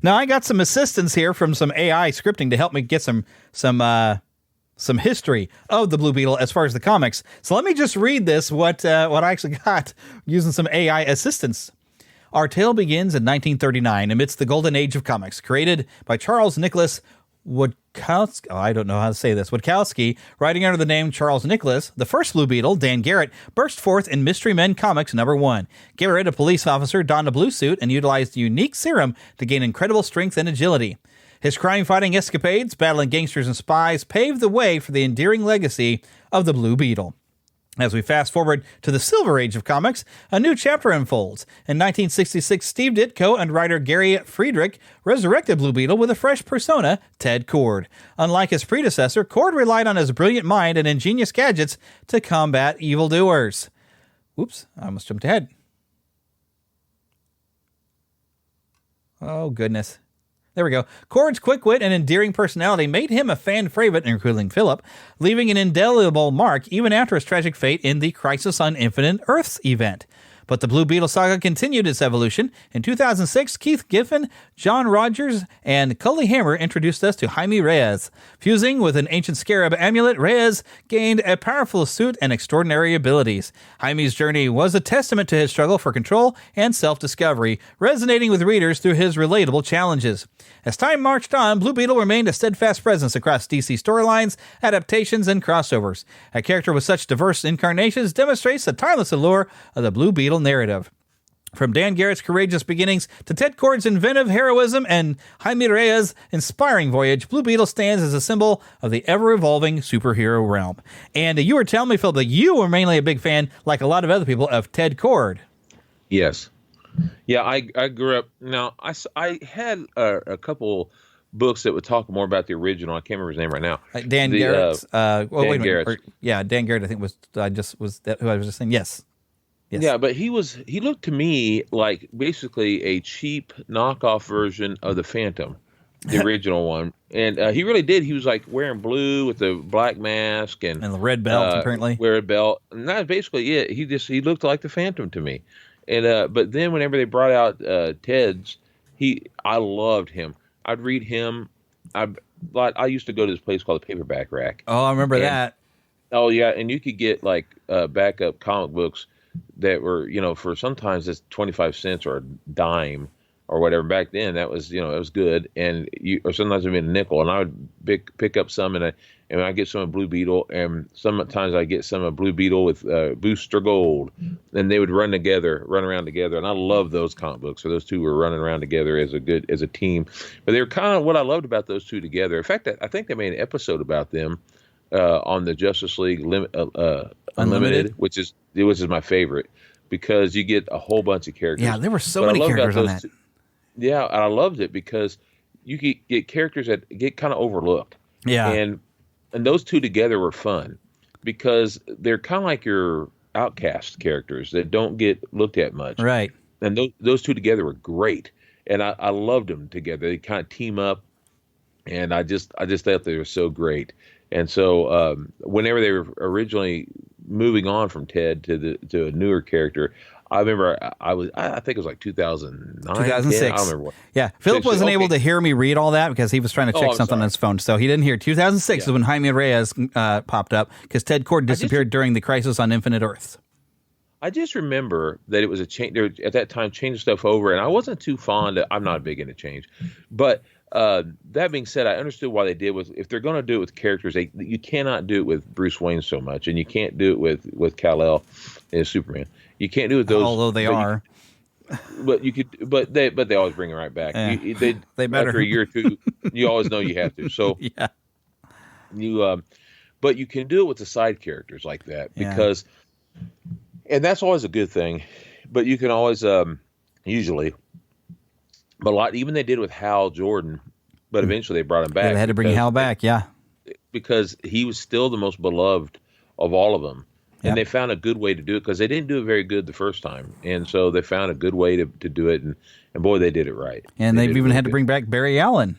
Now I got some assistance here from some AI scripting to help me get some history of the Blue Beetle as far as the comics. So let me just read this, what I actually got using some AI assistance. Our tale begins in 1939 amidst the golden age of comics, created by Charles Nicholas Wodkowski. I don't know how to say this. Wodkowski, writing under the name Charles Nicholas. The first Blue Beetle, Dan Garrett, burst forth in Mystery Men Comics #1. Garrett, a police officer, donned a blue suit and utilized a unique serum to gain incredible strength and agility. His crime-fighting escapades, battling gangsters and spies, paved the way for the endearing legacy of the Blue Beetle. As we fast forward to the Silver Age of comics, a new chapter unfolds. In 1966, Steve Ditko and writer Gary Friedrich resurrected Blue Beetle with a fresh persona, Ted Kord. Unlike his predecessor, Kord relied on his brilliant mind and ingenious gadgets to combat evildoers. Oops, I almost jumped ahead. Oh, goodness. There we go. Kord's quick wit and endearing personality made him a fan favorite, including Philip, leaving an indelible mark even after his tragic fate in the Crisis on Infinite Earths event. But the Blue Beetle saga continued its evolution. In 2006, Keith Giffen, John Rogers, and Cully Hammer introduced us to Jaime Reyes. Fusing with an ancient scarab amulet, Reyes gained a powerful suit and extraordinary abilities. Jaime's journey was a testament to his struggle for control and self-discovery, resonating with readers through his relatable challenges. As time marched on, Blue Beetle remained a steadfast presence across DC storylines, adaptations, and crossovers. A character with such diverse incarnations demonstrates the timeless allure of the Blue Beetle narrative. From Dan Garrett's courageous beginnings to Ted Kord's inventive heroism and Jaime Reyes' inspiring voyage, Blue Beetle stands as a symbol of the ever-evolving superhero realm. And you were telling me, Phil, that you were mainly a big fan, like a lot of other people, of Ted Kord.
Yes. Yeah, I grew up. Now, I had a couple books that would talk more about the original. I can't remember his name right now.
Dan Garrett.
Dan Garrett.
Dan Garrett, I think was who I was just saying. Yes.
Yeah, but he looked to me like basically a cheap knockoff version of the Phantom, the original one. And he really did. He was like wearing blue with the black mask and
the red belt, apparently.
Red belt. And that's basically it. He looked like the Phantom to me. And but then whenever they brought out Ted's, I loved him. I'd read him. I used to go to this place called the Paperback Rack.
Oh, I remember that.
Oh yeah, and you could get like backup comic books that were, for sometimes it's 25 cents or a dime or whatever. Back then, that was, it was good. And or sometimes it'd be a nickel, and I would pick up some, and I get some of Blue Beetle, and sometimes I get some of Blue Beetle with Booster Gold, and they would run around together. And I love those comic books. So those two were running around together as a team. But they were kind of what I loved about those two together. In fact, I think they made an episode about them on the Justice League Unlimited, which is my favorite, because you get a whole bunch of characters.
Yeah, there were so many characters on that.
Yeah, and I loved it because you get characters that get kind of overlooked.
Yeah.
And those two together were fun because they're kind of like your outcast characters that don't get looked at much.
Right.
And those two together were great. And I loved them together. They kind of team up, and I just thought they were so great. And so whenever they were originally moving on from Ted to a newer character, I remember I think it was like 2009,
2006.
10, I don't remember what.
Yeah, Philip wasn't able to hear me read all that because he was trying to check something on his phone, so he didn't hear. 2006 is when Jaime Reyes popped up because Ted Kord disappeared during the Crisis on Infinite Earths.
I just remember that it was a change. They were, at that time, changing stuff over, and I wasn't too fond of. I'm not big into change, but that being said, I understood why they did. If they're going to do it with characters, you cannot do it with Bruce Wayne so much, and you can't do it with Kal-El as Superman. You can't do it with those.
Although they are.
But you could. But they always bring it right back.
Yeah.
They better. After a year or two, you always know you have to. So
yeah.
But you can do it with the side characters like that because. And that's always a good thing, but you can always usually, but even they did with Hal Jordan, but eventually they brought him back.
They had to bring Hal back,
because he was still the most beloved of all of them, and they found a good way to do it because they didn't do it very good the first time, and so they found a good way to do it, and boy, they did it right.
And they've even had to bring back Barry Allen.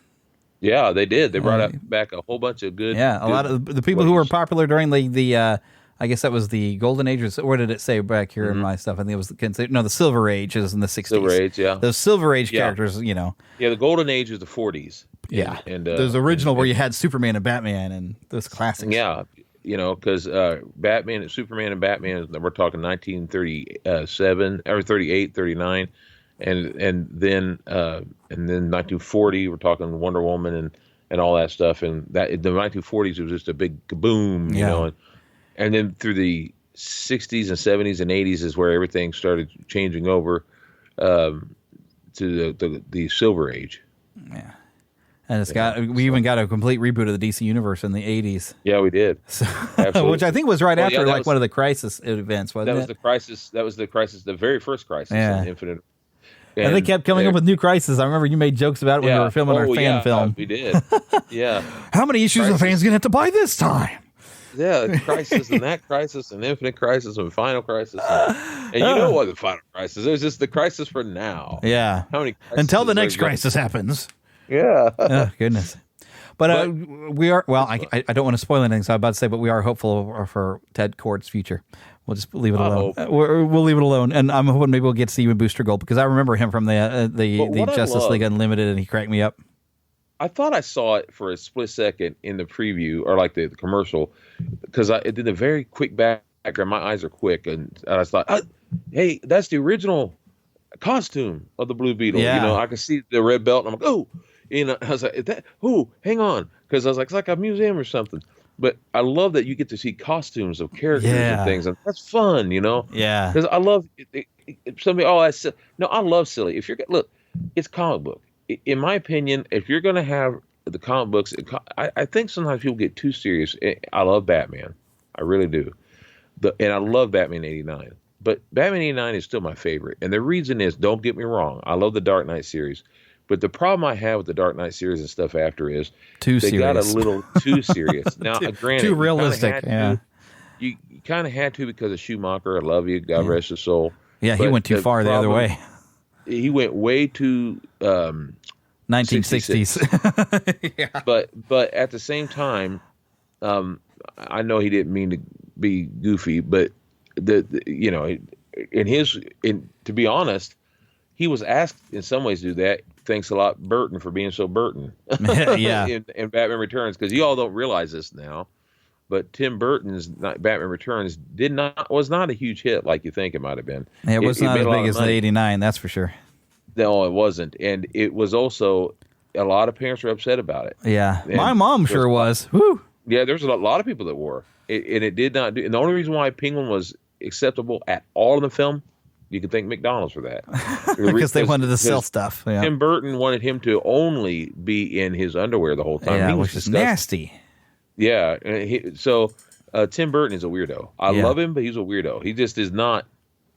Yeah, they did. They brought back a whole bunch of good.
Yeah, a lot of the people who were popular during the I guess that was the Golden Ages. What did it say back here in my stuff? I think it was the Silver Age is in the 60s.
Silver Age, yeah.
Those Silver Age characters,
Yeah, the Golden Age is the 40s. And
those original where you had Superman and Batman and those classics.
Yeah, because Batman and Superman and Batman, we're talking 1937 or 38, 39, and then 1940, we're talking Wonder Woman and all that stuff. And that in the 1940s, it was just a big kaboom, you know. And then through the 60s and 70s and 80s is where everything started changing over to the Silver Age.
Yeah. And we even got a complete reboot of the DC Universe in the 80s.
Yeah, we did.
Which I think was right after one of the Crisis events, wasn't it?
That was the Crisis, the very first Crisis in Infinite.
And they kept coming up with new Crisis. I remember you made jokes about it when we were filming our fan film.
We did. Yeah.
How many issues are the fans going to have to buy this time?
Yeah, Crisis and that Crisis and Infinite Crisis and Final Crisis. And you know what the Final Crisis is? Just the Crisis for now.
Yeah.
How many
until the next Crisis happens.
Yeah.
Oh, goodness. But we are, well, I don't want to spoil anything, so I'm about to say, but we are hopeful for Ted Kord's future. We'll just leave it alone. We'll leave it alone. And I'm hoping maybe we'll get to see you in Booster Gold because I remember him from the Justice League Unlimited and he cracked me up.
I thought I saw it for a split second in the preview or like the commercial because it did a very quick background. My eyes are quick, and I was like, "Hey, that's the original costume of the Blue Beetle."
Yeah.
I could see the red belt, and I'm like, "Oh," I was like, hang on," because I was like, "It's like a museum or something." But I love that you get to see costumes of characters and things, and that's fun,
Yeah.
Because I love somebody. I love silly. If you're look, it's comic book. In my opinion, if you're going to have the comic books, I think sometimes people get too serious. I love Batman. I really do. And I love Batman 89. But Batman 89 is still my favorite. And the reason is, don't get me wrong, I love the Dark Knight series. But the problem I have with the Dark Knight series and stuff after is they got a little too serious. Now, granted,
too realistic.
You kind of had to because of Schumacher. I love you. God rest his soul.
Yeah, he went too far the other way.
He went way too
1960s.
But at the same time, I know he didn't mean to be goofy, but to be honest, he was asked in some ways to do that. Thanks a lot, Burton, for being so Burton.
Yeah.
in Batman Returns, because you all don't realize this now, but Tim Burton's Batman Returns was not a huge hit like you think it might have been.
It was not as big as the 89, that's for sure.
No, it wasn't, and it was also a lot of parents were upset about it.
Yeah,
And
my mom sure was. Woo.
Yeah, there's a lot of people that were, and it did not do. And the only reason why Penguin was acceptable at all in the film, you can thank McDonald's for that,
because they wanted to sell stuff. Yeah.
Tim Burton wanted him to only be in his underwear the whole time.
Yeah,
he was
which is
disgusting.
nasty.
Yeah, and so Tim Burton is a weirdo. I love him, but he's a weirdo. He just is not.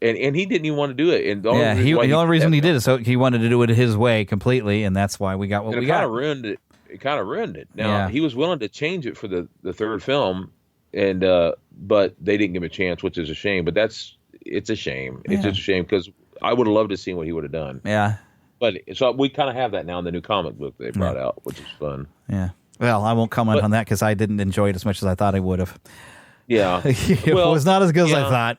And he didn't even want to do it. And the only
reason he did it, so he wanted to do it his way completely, and that's why we got what we got.
It kind of ruined it. Now he was willing to change it for the third film, and but they didn't give him a chance, which is a shame. But it's a shame. It's just a shame because I would have loved to see what he would have done.
Yeah.
But so we kind of have that now in the new comic book they brought out, which is fun.
Yeah. Well, I won't comment on that because I didn't enjoy it as much as I thought I would have.
Yeah.
It was not as good as I thought.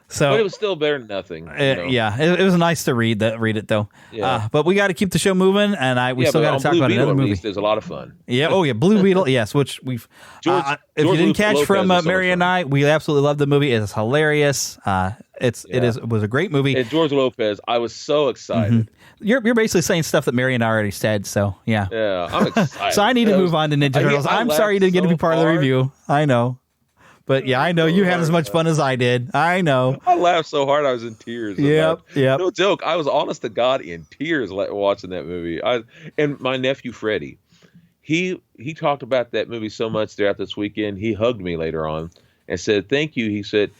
So,
but it was still better than nothing.
Yeah, it was nice to read it though.
Yeah.
But we got to keep the show moving, and we still got to talk about another movie.
There's a lot of fun.
Yeah. Oh yeah, Blue Beetle. Yes, which we've. If you didn't catch from Mary and I, we absolutely love the movie. It is hilarious. It was a great movie.
And George Lopez, I was so excited.
Mm-hmm. You're basically saying stuff that Mary and I already said. So yeah.
Yeah, I'm excited.
So I need to move on to Ninja Turtles. I'm sorry you didn't get to be part of the review. I know. But yeah, I know you had as much fun as I did. I know.
I laughed so hard I was in tears.
Yep.
No joke. I was honest to God in tears watching that movie. And my nephew Freddie, he talked about that movie so much throughout this weekend. He hugged me later on and said, "Thank you." He said,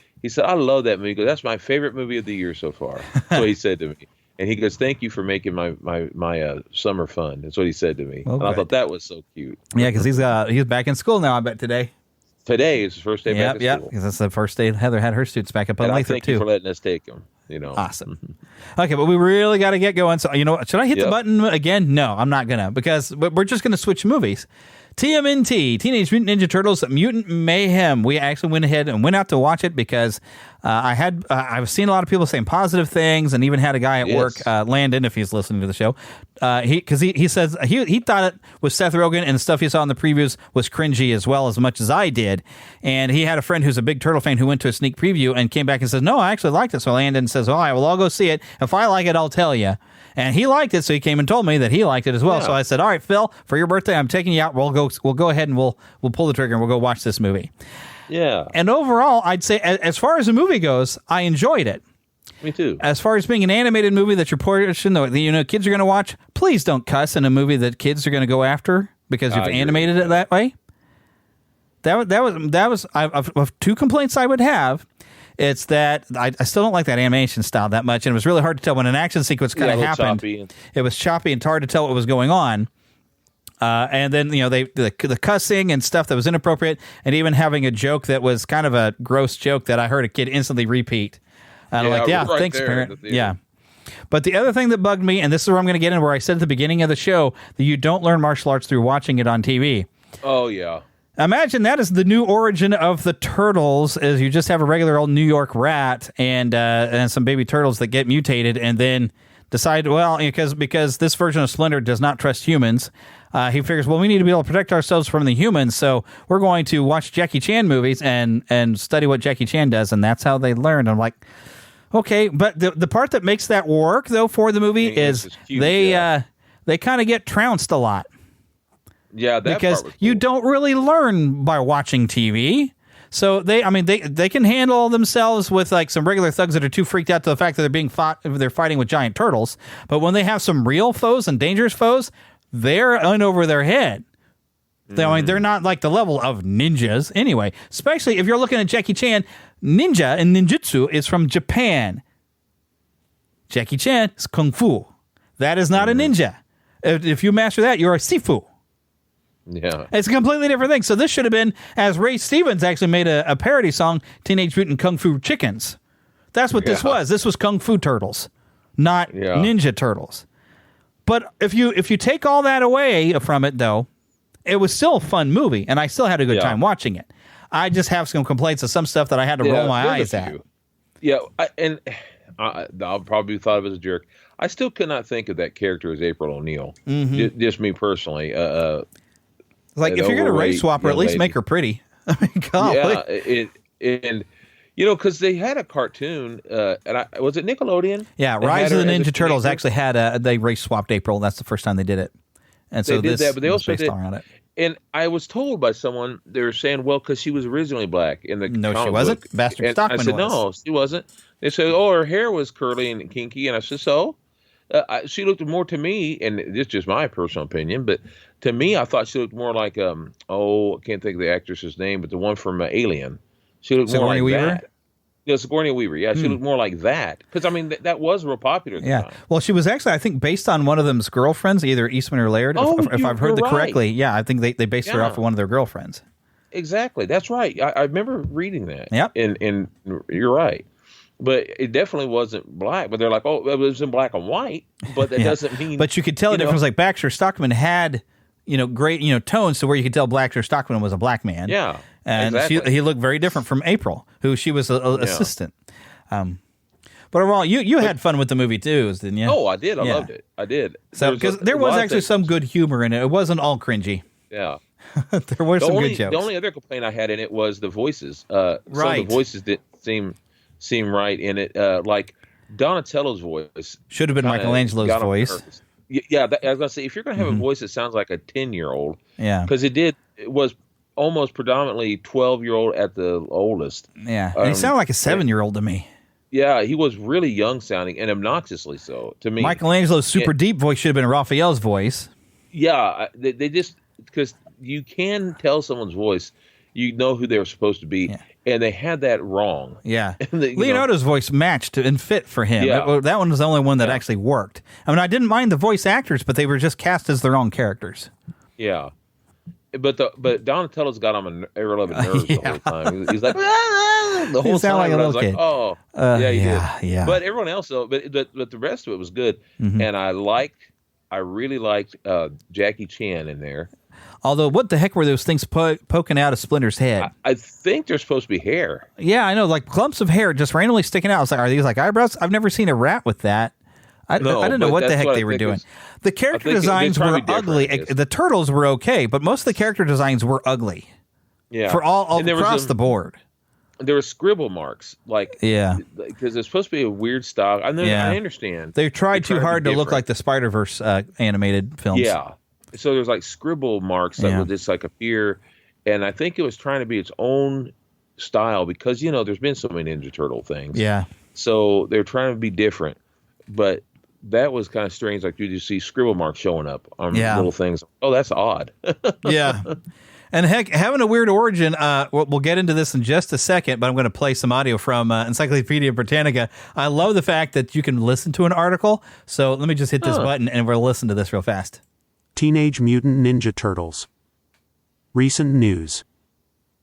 "I love that movie. He goes, that's my favorite movie of the year so far." That's what he said to me. And he goes, "Thank you for making my summer fun." That's what he said to me.
Okay.
And I thought that was so cute.
Yeah, because he's back in school now. I bet today.
Today is his first day back at school.
Yeah, because that's the first day Heather had her students back up on Lathrop,
thank you for letting us take him.
Awesome. Okay, but we really got to get going. So, should I hit the button again? No, I'm not going to, because we're just going to switch movies. TMNT, Teenage Mutant Ninja Turtles Mutant Mayhem. We actually went ahead and went out to watch it because I've seen a lot of people saying positive things, and even had a guy at work, Landon, if he's listening to the show, he says he thought it was Seth Rogen, and the stuff he saw in the previews was cringy as much as I did. And he had a friend who's a big Turtle fan who went to a sneak preview and came back and says, "No, I actually liked it." So Landon says, "All right, well, I'll go see it. If I like it, I'll tell you." And he liked it, so he came and told me that he liked it as well. Yeah. So I said, "All right, Phil, for your birthday, I'm taking you out. We'll go ahead and we'll pull the trigger and we'll go watch this movie."
Yeah.
And overall, I'd say, as far as the movie goes, I enjoyed it.
Me too.
As far as being an animated movie that you're pushing, kids are going to watch, please don't cuss in a movie that kids are going to go after because you've animated it that way. That was of two complaints I would have. It's that I still don't like that animation style that much, and it was really hard to tell when an action sequence kind of happened. Choppy. It was choppy and hard to tell what was going on. And then the cussing and stuff that was inappropriate, and even having a joke that was kind of a gross joke that I heard a kid instantly repeat. Thanks, parent. Yeah. But the other thing that bugged me, and this is where I'm going to get in, where I said at the beginning of the show that you don't learn martial arts through watching it on TV.
Oh yeah.
Imagine that is the new origin of the turtles, is you just have a regular old New York rat and some baby turtles that get mutated and then decide, well, because this version of Splinter does not trust humans, he figures, well, we need to be able to protect ourselves from the humans, so we're going to watch Jackie Chan movies and study what Jackie Chan does, and that's how they learn. I'm like, okay, but the part that makes that work, though, for the movie is cute, they kind of get trounced a lot.
Yeah, that
because
part was cool.
You don't really learn by watching TV. So they can handle themselves with like some regular thugs that are too freaked out to the fact that they're fighting with giant turtles. But when they have some real foes and dangerous foes, they're in over their head. They're not like the level of ninjas anyway. Especially if you're looking at Jackie Chan, ninja and ninjutsu is from Japan. Jackie Chan is kung fu. That is not a ninja. If you master that, you're a sifu.
Yeah.
It's a completely different thing. So this should have been, as Ray Stevens actually made a parody song, Teenage Mutant Kung Fu Chickens. That's what this was. This was Kung Fu Turtles, not Ninja Turtles. But if you take all that away from it, though, it was still a fun movie, and I still had a good time watching it. I just have some complaints of some stuff that I had to roll my eyes at.
Yeah, I'll probably thought of it as a jerk. I still could not think of that character as April O'Neil. Mm-hmm. Just me personally.
Like, if you're going to race swap her, at least make her pretty. I mean, golly.
Yeah, and You know, because they had a cartoon, was it Nickelodeon?
Yeah, Rise of the Ninja Turtles actually had they race swapped April. That's the first time they did it, and so
they did that, but they also
based
did
on it.
And I was told by someone, they were saying, well, because she was originally black in the
No, she wasn't.
book.
Bastard
And
Stockman
I said,
was.
no, she wasn't. They said, oh, her hair was curly and kinky, and I said, so? She looked more to me, and this is just my personal opinion, but to me, I thought she looked more like, I can't think of the actress's name, but the one from Alien. She looked more like
Weaver?
that. Yeah, Sigourney Weaver. Yeah, she looked more like that. Because, I mean, that was real popular at the time.
Well, she was actually, I think, based on one of them's girlfriends, either Eastman or Laird, if I've heard that correctly. Yeah, I think they based her off of one of their girlfriends.
Exactly. That's right. I remember reading that.
Yep.
And you're right. But it definitely wasn't black. But they're like, oh, it was in black and white. But that doesn't mean.
But you could tell the difference. Like Baxter Stockman had, great, tones to where you could tell Baxter Stockman was a black man.
Yeah.
And
exactly.
he looked very different from April, who she was an assistant. But overall, you had fun with the movie too, didn't you?
Oh, I did. I loved it. I did.
So because there was actually some good humor in it. It wasn't all cringy.
Yeah.
There were some good jokes.
The only other complaint I had in it was the voices. Some of the voices didn't seem right in it. Like Donatello's voice
should have been Michelangelo's voice.
Yeah, I was going to say, if you're going to have a voice that sounds like a 10-year-old, because it was almost predominantly 12-year-old at the oldest.
Yeah, and he sounded like a 7-year-old to me.
Yeah, he was really young sounding and obnoxiously so to me.
Michelangelo's super deep voice should have been Raphael's voice.
Yeah, they just, because you can tell someone's voice, you know who they're supposed to be, and they had that wrong.
Yeah, Leonardo's voice matched and fit for him.
Yeah.
That one was the only one that actually worked. I mean, I didn't mind the voice actors, but they were just cast as their own characters.
Yeah. But Donatello's got on my ever-loving nerves the whole time. He's like, the whole time.
Like a little
I was
kid.
like, oh, yeah, he did.
Yeah.
But everyone else, though, but the rest of it was good.
Mm-hmm.
And I really liked Jackie Chan in there.
Although, what the heck were those things poking out of Splinter's head?
I think they're supposed to be hair.
Yeah, I know, like clumps of hair just randomly sticking out. I was like, are these like eyebrows? I've never seen a rat with that. I didn't know what the heck they were doing. The character designs were ugly. The turtles were okay, but most of the character designs were ugly.
Yeah,
for all across the board.
There were scribble marks, because it's supposed to be a weird style. I understand.
They tried too hard to look like the Spider-Verse animated films.
Yeah, so there's like scribble marks that would just like appear, and I think it was trying to be its own style because there's been so many Ninja Turtle things.
Yeah,
so they're trying to be different, but that was kind of strange. Like you just see scribble marks showing up on little things. Oh, that's odd.
Yeah. And heck, having a weird origin, we'll get into this in just a second, but I'm going to play some audio from Encyclopedia Britannica. I love the fact that you can listen to an article. So let me just hit this button and we'll listen to this real fast.
Teenage Mutant Ninja Turtles. Recent news.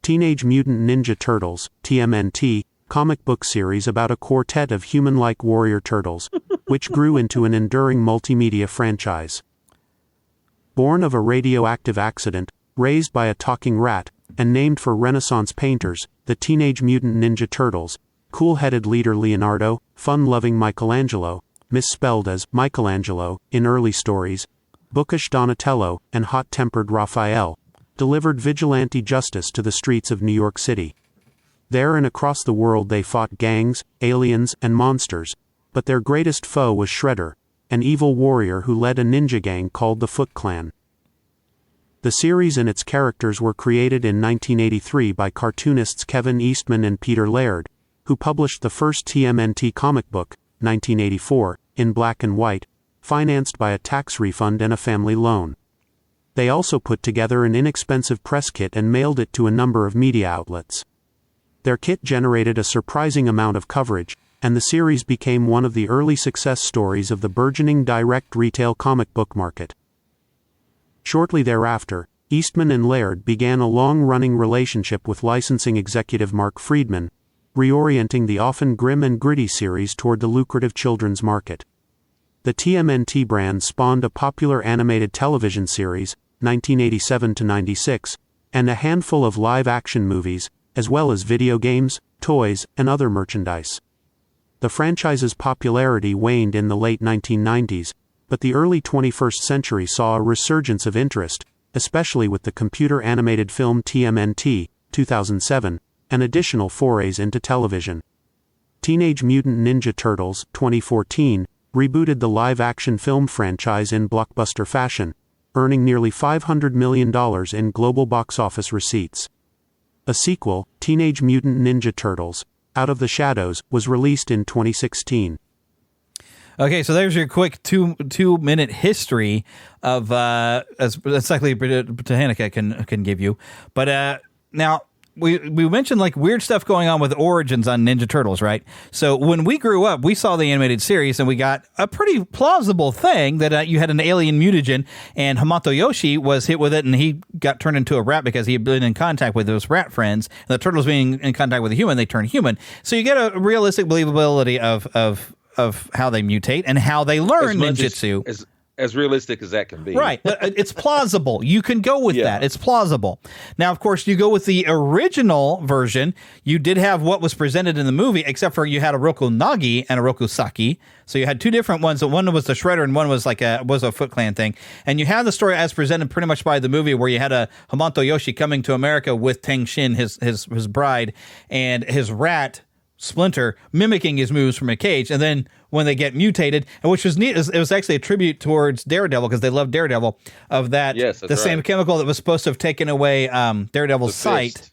Teenage Mutant Ninja Turtles, TMNT, comic book series about a quartet of human-like warrior turtles, which grew into an enduring multimedia franchise. Born of a radioactive accident, raised by a talking rat, and named for Renaissance painters, the Teenage Mutant Ninja Turtles, cool-headed leader Leonardo, fun-loving Michelangelo, misspelled as Michelangelo in early stories, bookish Donatello, and hot-tempered Raphael, delivered vigilante justice to the streets of New York City. There and across the world they fought gangs, aliens, and monsters, but their greatest foe was Shredder, an evil warrior who led a ninja gang called the Foot Clan. The series and its characters were created in 1983 by cartoonists Kevin Eastman and Peter Laird, who published the first TMNT comic book, 1984, in black and white, financed by a tax refund and a family loan. They also put together an inexpensive press kit and mailed it to a number of media outlets. Their kit generated a surprising amount of coverage, and the series became one of the early success stories of the burgeoning direct retail comic book market. Shortly thereafter, Eastman and Laird began a long-running relationship with licensing executive Mark Friedman, reorienting the often grim and gritty series toward the lucrative children's market. The TMNT brand spawned a popular animated television series, 1987-96, and a handful of live-action movies, as well as video games, toys, and other merchandise. The franchise's popularity waned in the late 1990s, but the early 21st century saw a resurgence of interest, especially with the computer-animated film TMNT, 2007, and additional forays into television. Teenage Mutant Ninja Turtles 2014 rebooted the live-action film franchise in blockbuster fashion, earning nearly $500 million in global box office receipts. A sequel, Teenage Mutant Ninja Turtles: Out of the Shadows, was released in 2016.
Okay, so there's your quick two-minute history of as likely Britannica can give you. But now we mentioned like weird stuff going on with origins on Ninja Turtles, right? So when we grew up, we saw the animated series and we got a pretty plausible thing that you had an alien mutagen, and Hamato Yoshi was hit with it, and he got turned into a rat because he had been in contact with those rat friends. And the turtles being in contact with a human, they turn human. So you get a realistic believability of how they mutate and how they learn ninjutsu.
As realistic as that can be.
Right. It's plausible. You can go with that. It's plausible. Now, of course, you go with the original version. You did have what was presented in the movie, except for you had a Roku Nagi and a Roku Saki. So you had two different ones. One was the Shredder and one was was a Foot Clan thing. And you had the story as presented pretty much by the movie, where you had a Hamato Yoshi coming to America with Tang Shin, his bride, and his rat Splinter mimicking his moves from a cage. And then when they get mutated, and which was neat, it was actually a tribute towards Daredevil, because they love Daredevil, of that, same chemical that was supposed to have taken away Daredevil's sight.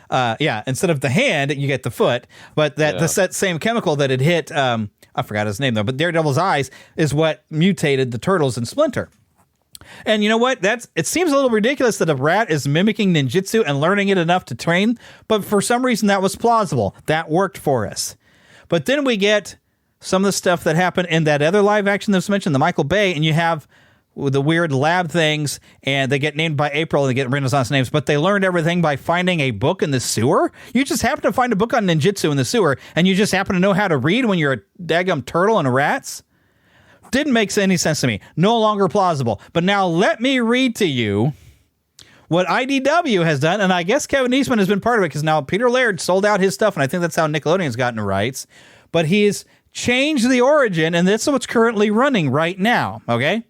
Instead of the hand, you get the foot, but that same chemical that had hit, I forgot his name though, but Daredevil's eyes is what mutated the Turtles and Splinter. And you know what? It seems a little ridiculous that a rat is mimicking ninjutsu and learning it enough to train, but for some reason that was plausible. That worked for us. But then we get some of the stuff that happened in that other live action that was mentioned, the Michael Bay, and you have the weird lab things, and they get named by April and they get Renaissance names, but they learned everything by finding a book in the sewer. You just happen to find a book on ninjutsu in the sewer, and you just happen to know how to read when you're a daggum turtle and a rats? Didn't make any sense to me. No longer plausible. But now let me read to you what IDW has done, and I guess Kevin Eastman has been part of it, because now Peter Laird sold out his stuff, and I think that's how Nickelodeon's gotten the rights. But he's changed the origin, and that's what's currently running right now, okay?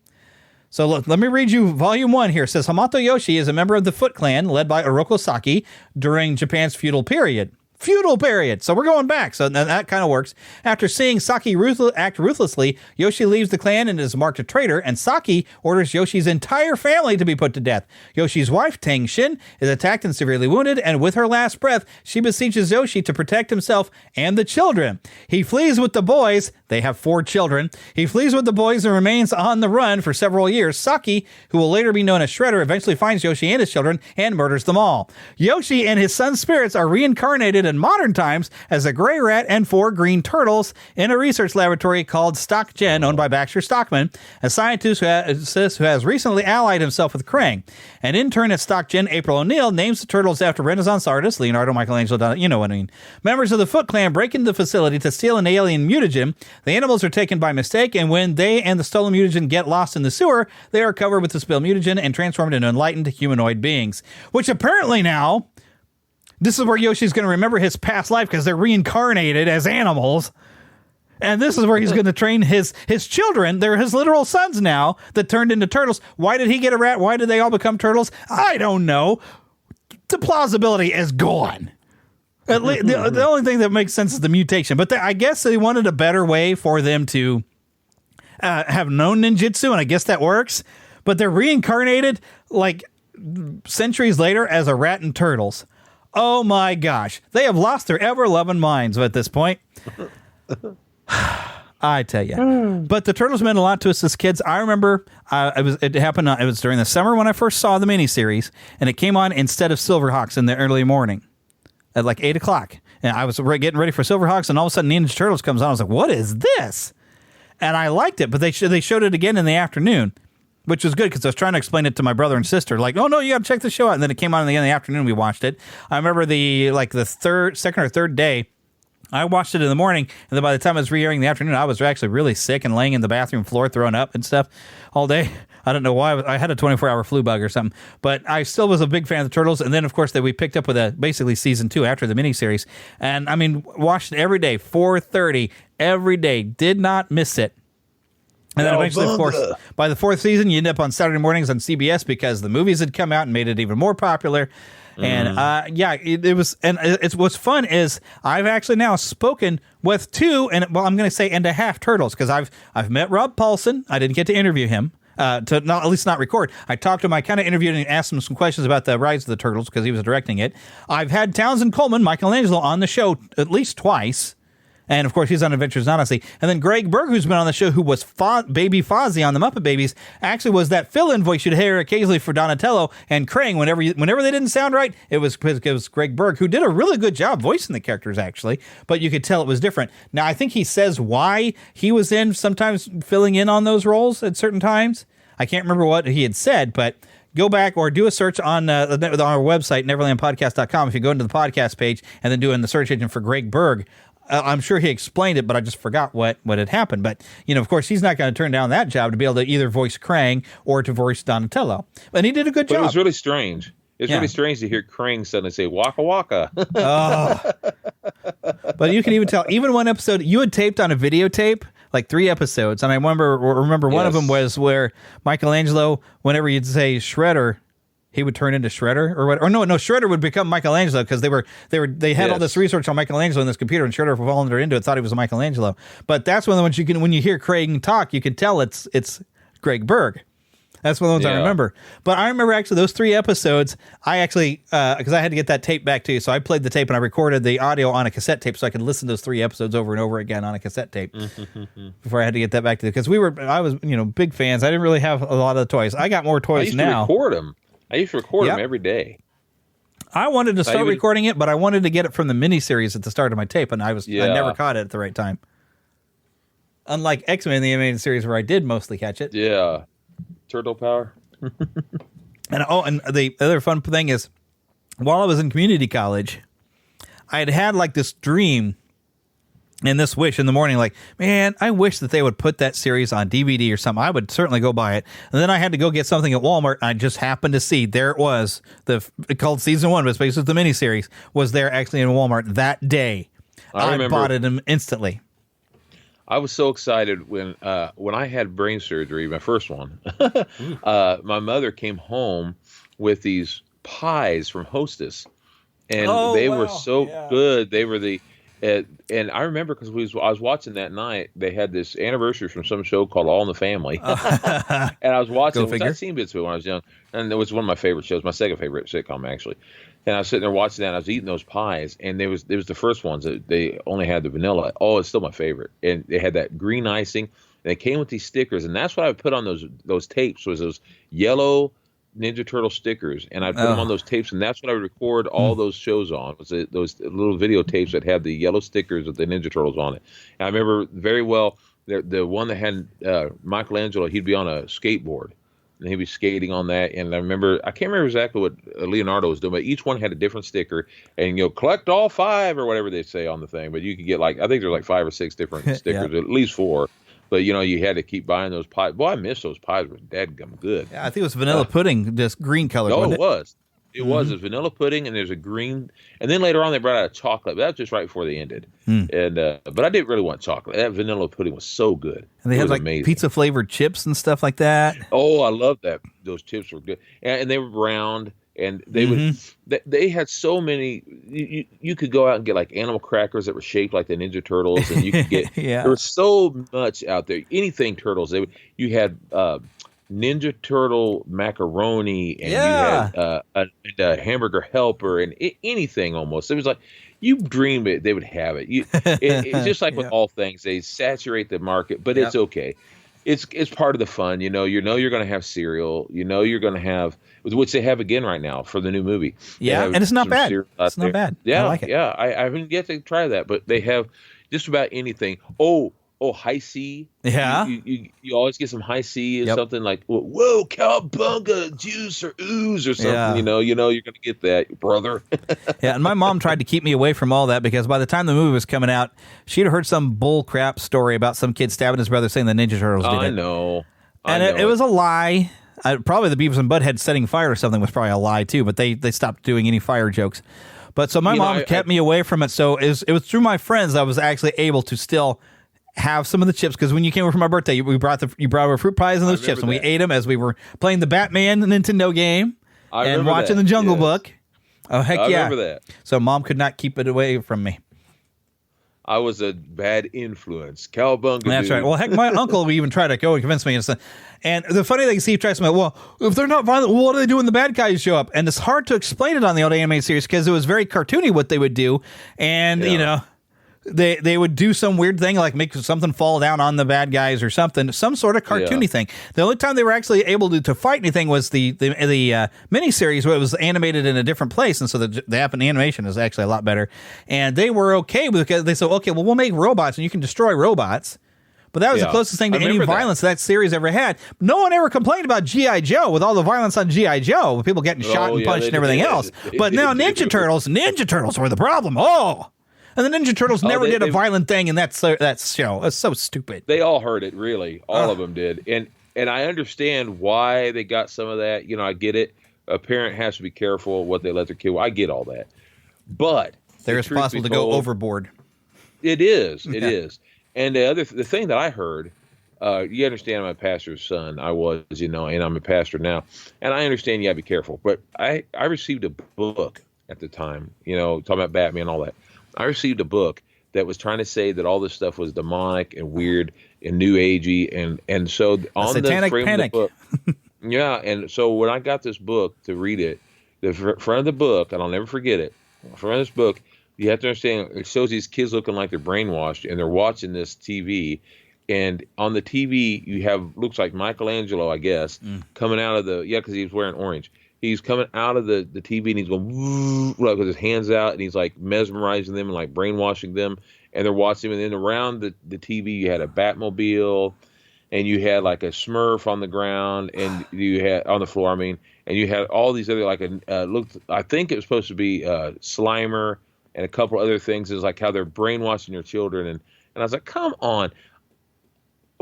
So look, let me read you Volume 1 here. It says, Hamato Yoshi is a member of the Foot Clan, led by Oroku Saki, during Japan's feudal period. So we're going back. So that kind of works. After seeing Saki act ruthlessly, Yoshi leaves the clan and is marked a traitor, and Saki orders Yoshi's entire family to be put to death. Yoshi's wife, Tang Shin, is attacked and severely wounded, and with her last breath, she beseeches Yoshi to protect himself and the children. He flees with the boys. They have 4 children. He flees with the boys and remains on the run for several years. Saki, who will later be known as Shredder, eventually finds Yoshi and his children and murders them all. Yoshi and his son's spirits are reincarnated in modern times as a gray rat and 4 green turtles in a research laboratory called StockGen, owned by Baxter Stockman, a scientist who has recently allied himself with Krang. An intern at StockGen, April O'Neil, names the turtles after Renaissance artists Leonardo, Michelangelo, you know what I mean. Members of the Foot Clan break into the facility to steal an alien mutagen. The animals are taken by mistake, and when they and the stolen mutagen get lost in the sewer, they are covered with the spilled mutagen and transformed into enlightened humanoid beings. Which apparently now, this is where Yoshi's going to remember his past life, because they're reincarnated as animals. And this is where he's going to train his children. They're his literal sons now that turned into turtles. Why did he get a rat? Why did they all become turtles? I don't know. The plausibility is gone. At least, the only thing that makes sense is the mutation. But I guess they wanted a better way for them to have known ninjutsu, and I guess that works. But they're reincarnated like centuries later as a rat and turtles. Oh my gosh. They have lost their ever-loving minds at this point. I tell you. But the Turtles meant a lot to us as kids. I remember it happened. It was during the summer when I first saw the miniseries, and it came on instead of Silverhawks in the early morning at like 8 o'clock. And I was getting ready for Silverhawks, and all of a sudden Ninja Turtles comes on. I was like, what is this? And I liked it, but they showed it again in the afternoon, which was good because I was trying to explain it to my brother and sister. Like, oh, no, you got to check the show out. And then it came on in the afternoon. We watched it. I remember the second or third day, I watched it in the morning, and then by the time I was re-airing in the afternoon, I was actually really sick and laying in the bathroom floor throwing up and stuff all day. I don't know why. I had a 24-hour flu bug or something, but I still was a big fan of the Turtles. And then, of course, we picked up with basically season 2 after the miniseries. And, I mean, watched it every day, 4:30, every day. Did not miss it. And then eventually, of course, by the 4th season, you end up on Saturday mornings on CBS because the movies had come out and made it even more popular. And it was. And it's what's fun is I've actually now spoken with 2 and I'm going to say and a half turtles because I've met Rob Paulson. I didn't get to interview him. To not at least not record. I talked to him. I kind of interviewed and asked him some questions about the Rise of the Turtles because he was directing it. I've had Townsend Coleman, Michelangelo, on the show at least twice. And, of course, he's on Adventures in Odyssey. And then Greg Berg, who's been on the show, who was Baby Fozzie on the Muppet Babies, actually was that fill-in voice you'd hear occasionally for Donatello and Krang. Whenever they didn't sound right, it was Greg Berg, who did a really good job voicing the characters, actually. But you could tell it was different. Now, I think he says why he was sometimes filling in on those roles at certain times. I can't remember what he had said, but go back or do a search on our website, neverlandpodcast.com. If you go into the podcast page and then do in the search engine for Greg Berg, I'm sure he explained it, but I just forgot what had happened. But, of course, he's not going to turn down that job to be able to either voice Krang or to voice Donatello. And he did a good job.
It was really strange. It's really strange to hear Krang suddenly say, waka waka.
But you can even tell, even one episode, you had taped on a videotape, like 3 episodes. And I remember one of them was where Michelangelo, whenever you'd say Shredder, he would turn into Shredder or what? Or no, Shredder would become Michelangelo because they had all this research on Michelangelo in this computer, and Shredder wandered into it, thought he was a Michelangelo. But that's one of the ones when you hear Craig talk, you can tell it's Greg Berg. That's one of the ones I remember. But I remember actually those 3 episodes. I actually because I had to get that tape back too, so I played the tape and I recorded the audio on a cassette tape so I could listen to those 3 episodes over and over again on a cassette tape before I had to get that back to you because I was big fans. I didn't really have a lot of the toys. I got more toys now.
I used to record them every day.
I wanted to start recording it, but I wanted to get it from the miniseries at the start of my tape, and I never caught it at the right time. Unlike X-Men, the animated series, where I did mostly catch it.
Yeah. Turtle power.
And the other fun thing is, while I was in community college, I had like this dream and this wish in the morning, like, man, I wish that they would put that series on DVD or something. I would certainly go buy it. And then I had to go get something at Walmart. And I just happened to see there it was, called Season 1, but it's basically the miniseries, was there actually in Walmart that day. I bought it instantly.
I was so excited when I had brain surgery, my first one. My mother came home with these pies from Hostess, and they were so good. They were and I remember because I was watching that night. They had this anniversary from some show called All in the Family, and I was watching. I'd seen bits of it when I was young, and it was one of my favorite shows, my second favorite sitcom actually. And I was sitting there watching that. And I was eating those pies, and there was the first ones that they only had the vanilla. Oh, it's still my favorite, and they had that green icing. And it came with these stickers, and that's what I would put on those tapes was those yellow Ninja Turtle stickers, and I'd put them on those tapes, and that's what I would record all those shows on. Was those little videotapes that had the yellow stickers with the Ninja Turtles on it. And I remember very well the one that had Michelangelo. He'd be on a skateboard, and he'd be skating on that. And I can't remember exactly what Leonardo was doing, but each one had a different sticker, and collect all 5 or whatever they say on the thing. But you could get I think there's like 5 or 6 different stickers, at least 4. But, you had to keep buying those pies. Boy, I miss those pies. Were dadgum good.
Yeah, I think it was vanilla pudding, just green color.
No, it was. It was. It was vanilla pudding, and there's a green. And then later on, they brought out a chocolate. But that was just right before they ended. And but I didn't really want chocolate. That vanilla pudding was so good.
And they had pizza-flavored chips and stuff like that.
Oh, I love that. Those chips were good. And they were round. And they would. They had so many. You could go out and get like animal crackers that were shaped like the Ninja Turtles, and you could get. There was so much out there. Anything turtles. You had Ninja Turtle macaroni, and you had a hamburger helper, and anything almost. It was like you dream it, they would have it. It's just like with all things, they saturate the market, but it's okay. It's part of the fun, you're going to have cereal, you're going to have, which they have again right now for the new movie.
Yeah, and it's not bad. It's not bad.
Yeah,
I like it.
Yeah, I haven't yet to try that, but they have just about anything. Oh, high C.
Yeah.
You always get some high C or something like, whoa, cowabunga juice or ooze or something. You're going to get that, brother.
Yeah, and my mom tried to keep me away from all that because by the time the movie was coming out, she'd heard some bull crap story about some kid stabbing his brother saying the Ninja Turtles did it.
I know.
And it was a lie. Probably the Beavis and Butthead setting fire or something was probably a lie too, but they stopped doing any fire jokes. But so my mom kept me away from it. So it was through my friends I was actually able to still have some of the chips, because when you came over for my birthday, you brought our fruit pies and those chips, and we ate them as we were playing the Batman Nintendo game and watching the Jungle Book. Oh, heck yeah.
I remember that. So
Mom could not keep it away from me.
I was a bad influence. Cowabunga.
That's right. Well, heck, my uncle even tried to go and convince me. And the funny thing, Steve tries to say, well, if they're not violent, what do they do when the bad guys show up? And it's hard to explain it on the old anime series because it was very cartoony what they would do. And, you know, they would do some weird thing like make something fall down on the bad guys or something, some sort of cartoony thing. The only time they were actually able to fight anything was the miniseries where it was animated in a different place, and so the animation is actually a lot better. And they were okay because they said, okay, well, we'll make robots and you can destroy robots. But that was the closest thing to any violence that series ever had. No one ever complained about G.I. Joe with all the violence on G.I. Joe, with people getting shot and punched and everything else. But now Ninja Turtles were the problem. Oh! And the Ninja Turtles never did a violent thing in that show. It's so stupid.
They all heard it, really. All of them did. And I understand why they got some of that. You know, I get it. A parent has to be careful what they let their kid. I get all that. But
they're responsible to go overboard.
It is. It is. And the thing that I heard, you understand I'm a pastor's son. I was, and I'm a pastor now. And I understand you got to be careful. But I received a book at the time, talking about Batman and all that. I received a book that was trying to say that all this stuff was demonic and weird and new agey, and so on the frame
panic.
of the book, and so when I got this book to read it, the front of the book, and I'll never forget it. The front of this book, you have to understand, it shows these kids looking like they're brainwashed, and they're watching this TV, and on the TV you have looks like Michelangelo, I guess, coming out of because he was wearing orange. He's coming out of the TV and he's going like with his hands out, and he's like mesmerizing them and like brainwashing them, and they're watching him. And then around the TV you had a Batmobile, and you had like a Smurf on the ground, and you had on the floor, and you had all these other I think it was supposed to be Slimer and a couple other things. Is like how they're brainwashing your children, and I was like, come on.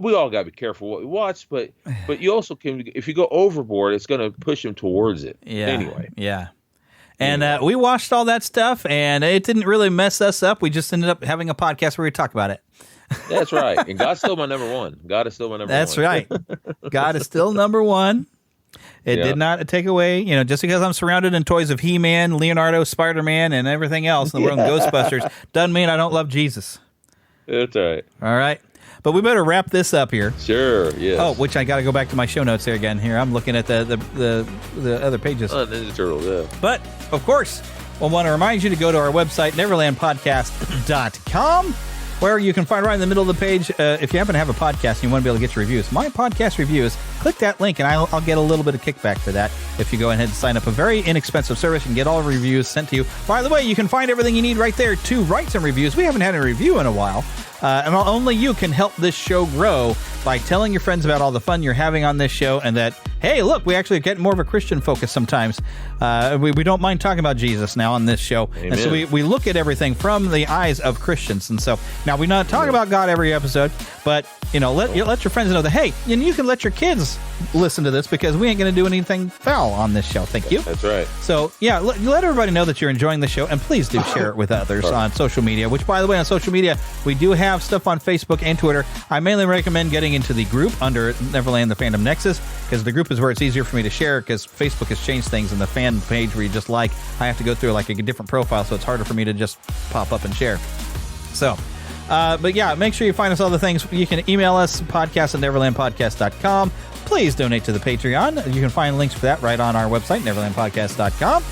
We all got to be careful what we watch, but you also can, if you go overboard, it's going to push them towards it.
Yeah.
Anyway.
Yeah. And we watched all that stuff, and it didn't really mess us up. We just ended up having a podcast where we talk about it.
That's right. And God's still my number one. God is still my number one.
That's right. God is still number one. It did not take away, just because I'm surrounded in toys of He-Man, Leonardo, Spider-Man, and everything else in the world, and Ghostbusters, doesn't mean I don't love Jesus.
That's right.
All right. But we better wrap this up here.
Sure, yes.
Oh, which I got to go back to my show notes there again. Here, I'm looking at the other pages.
Oh, Ninja Turtles, yeah.
But, of course, I want to remind you to go to our website, neverlandpodcast.com, where you can find right in the middle of the page, if you happen to have a podcast and you want to be able to get your reviews, my podcast reviews, click that link, and I'll get a little bit of kickback for that if you go ahead and sign up. A very inexpensive service and get all reviews sent to you. By the way, you can find everything you need right there to write some reviews. We haven't had a review in a while. And only you can help this show grow by telling your friends about all the fun you're having on this show, and that, hey, look, we actually get more of a Christian focus sometimes. We don't mind talking about Jesus now on this show.
Amen.
And so we look at everything from the eyes of Christians. And so now we not talk about God every episode, but let your friends know that, hey, you can let your kids listen to this because we ain't going to do anything foul on this show. Thank you.
That's right.
So, let everybody know that you're enjoying the show, and please do share it with others on social media, which, by the way, on social media, we do have stuff on Facebook and Twitter. I mainly recommend getting into the group under Neverland, the Fandom Nexus, because the group is where it's easier for me to share, because Facebook has changed things, and the fan page where you just I have to go through like a different profile, so it's harder for me to just pop up and share. So, but yeah, make sure you find us all the things. You can email us, podcast@neverlandpodcast.com. Please donate to the Patreon. You can find links for that right on our website, neverlandpodcast.com.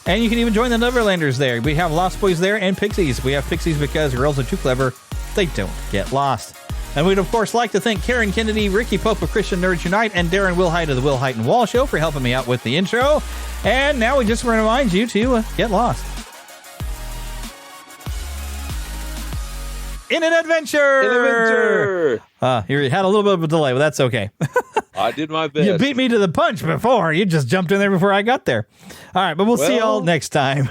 And you can even join the Neverlanders there. We have Lost Boys there and Pixies. We have Pixies because girls are too clever. They don't get lost. And we'd, of course, like to thank Karen Kennedy, Ricky Pope of Christian Nerds Unite, and Darren Wilhite of the Wilhite and Wall Show for helping me out with the intro. And now we just want to remind you to get lost in an adventure. You had a little bit of a delay, but that's okay.
I did my best.
You beat me to the punch before. You just jumped in there before I got there. All right, but we'll see y'all next time.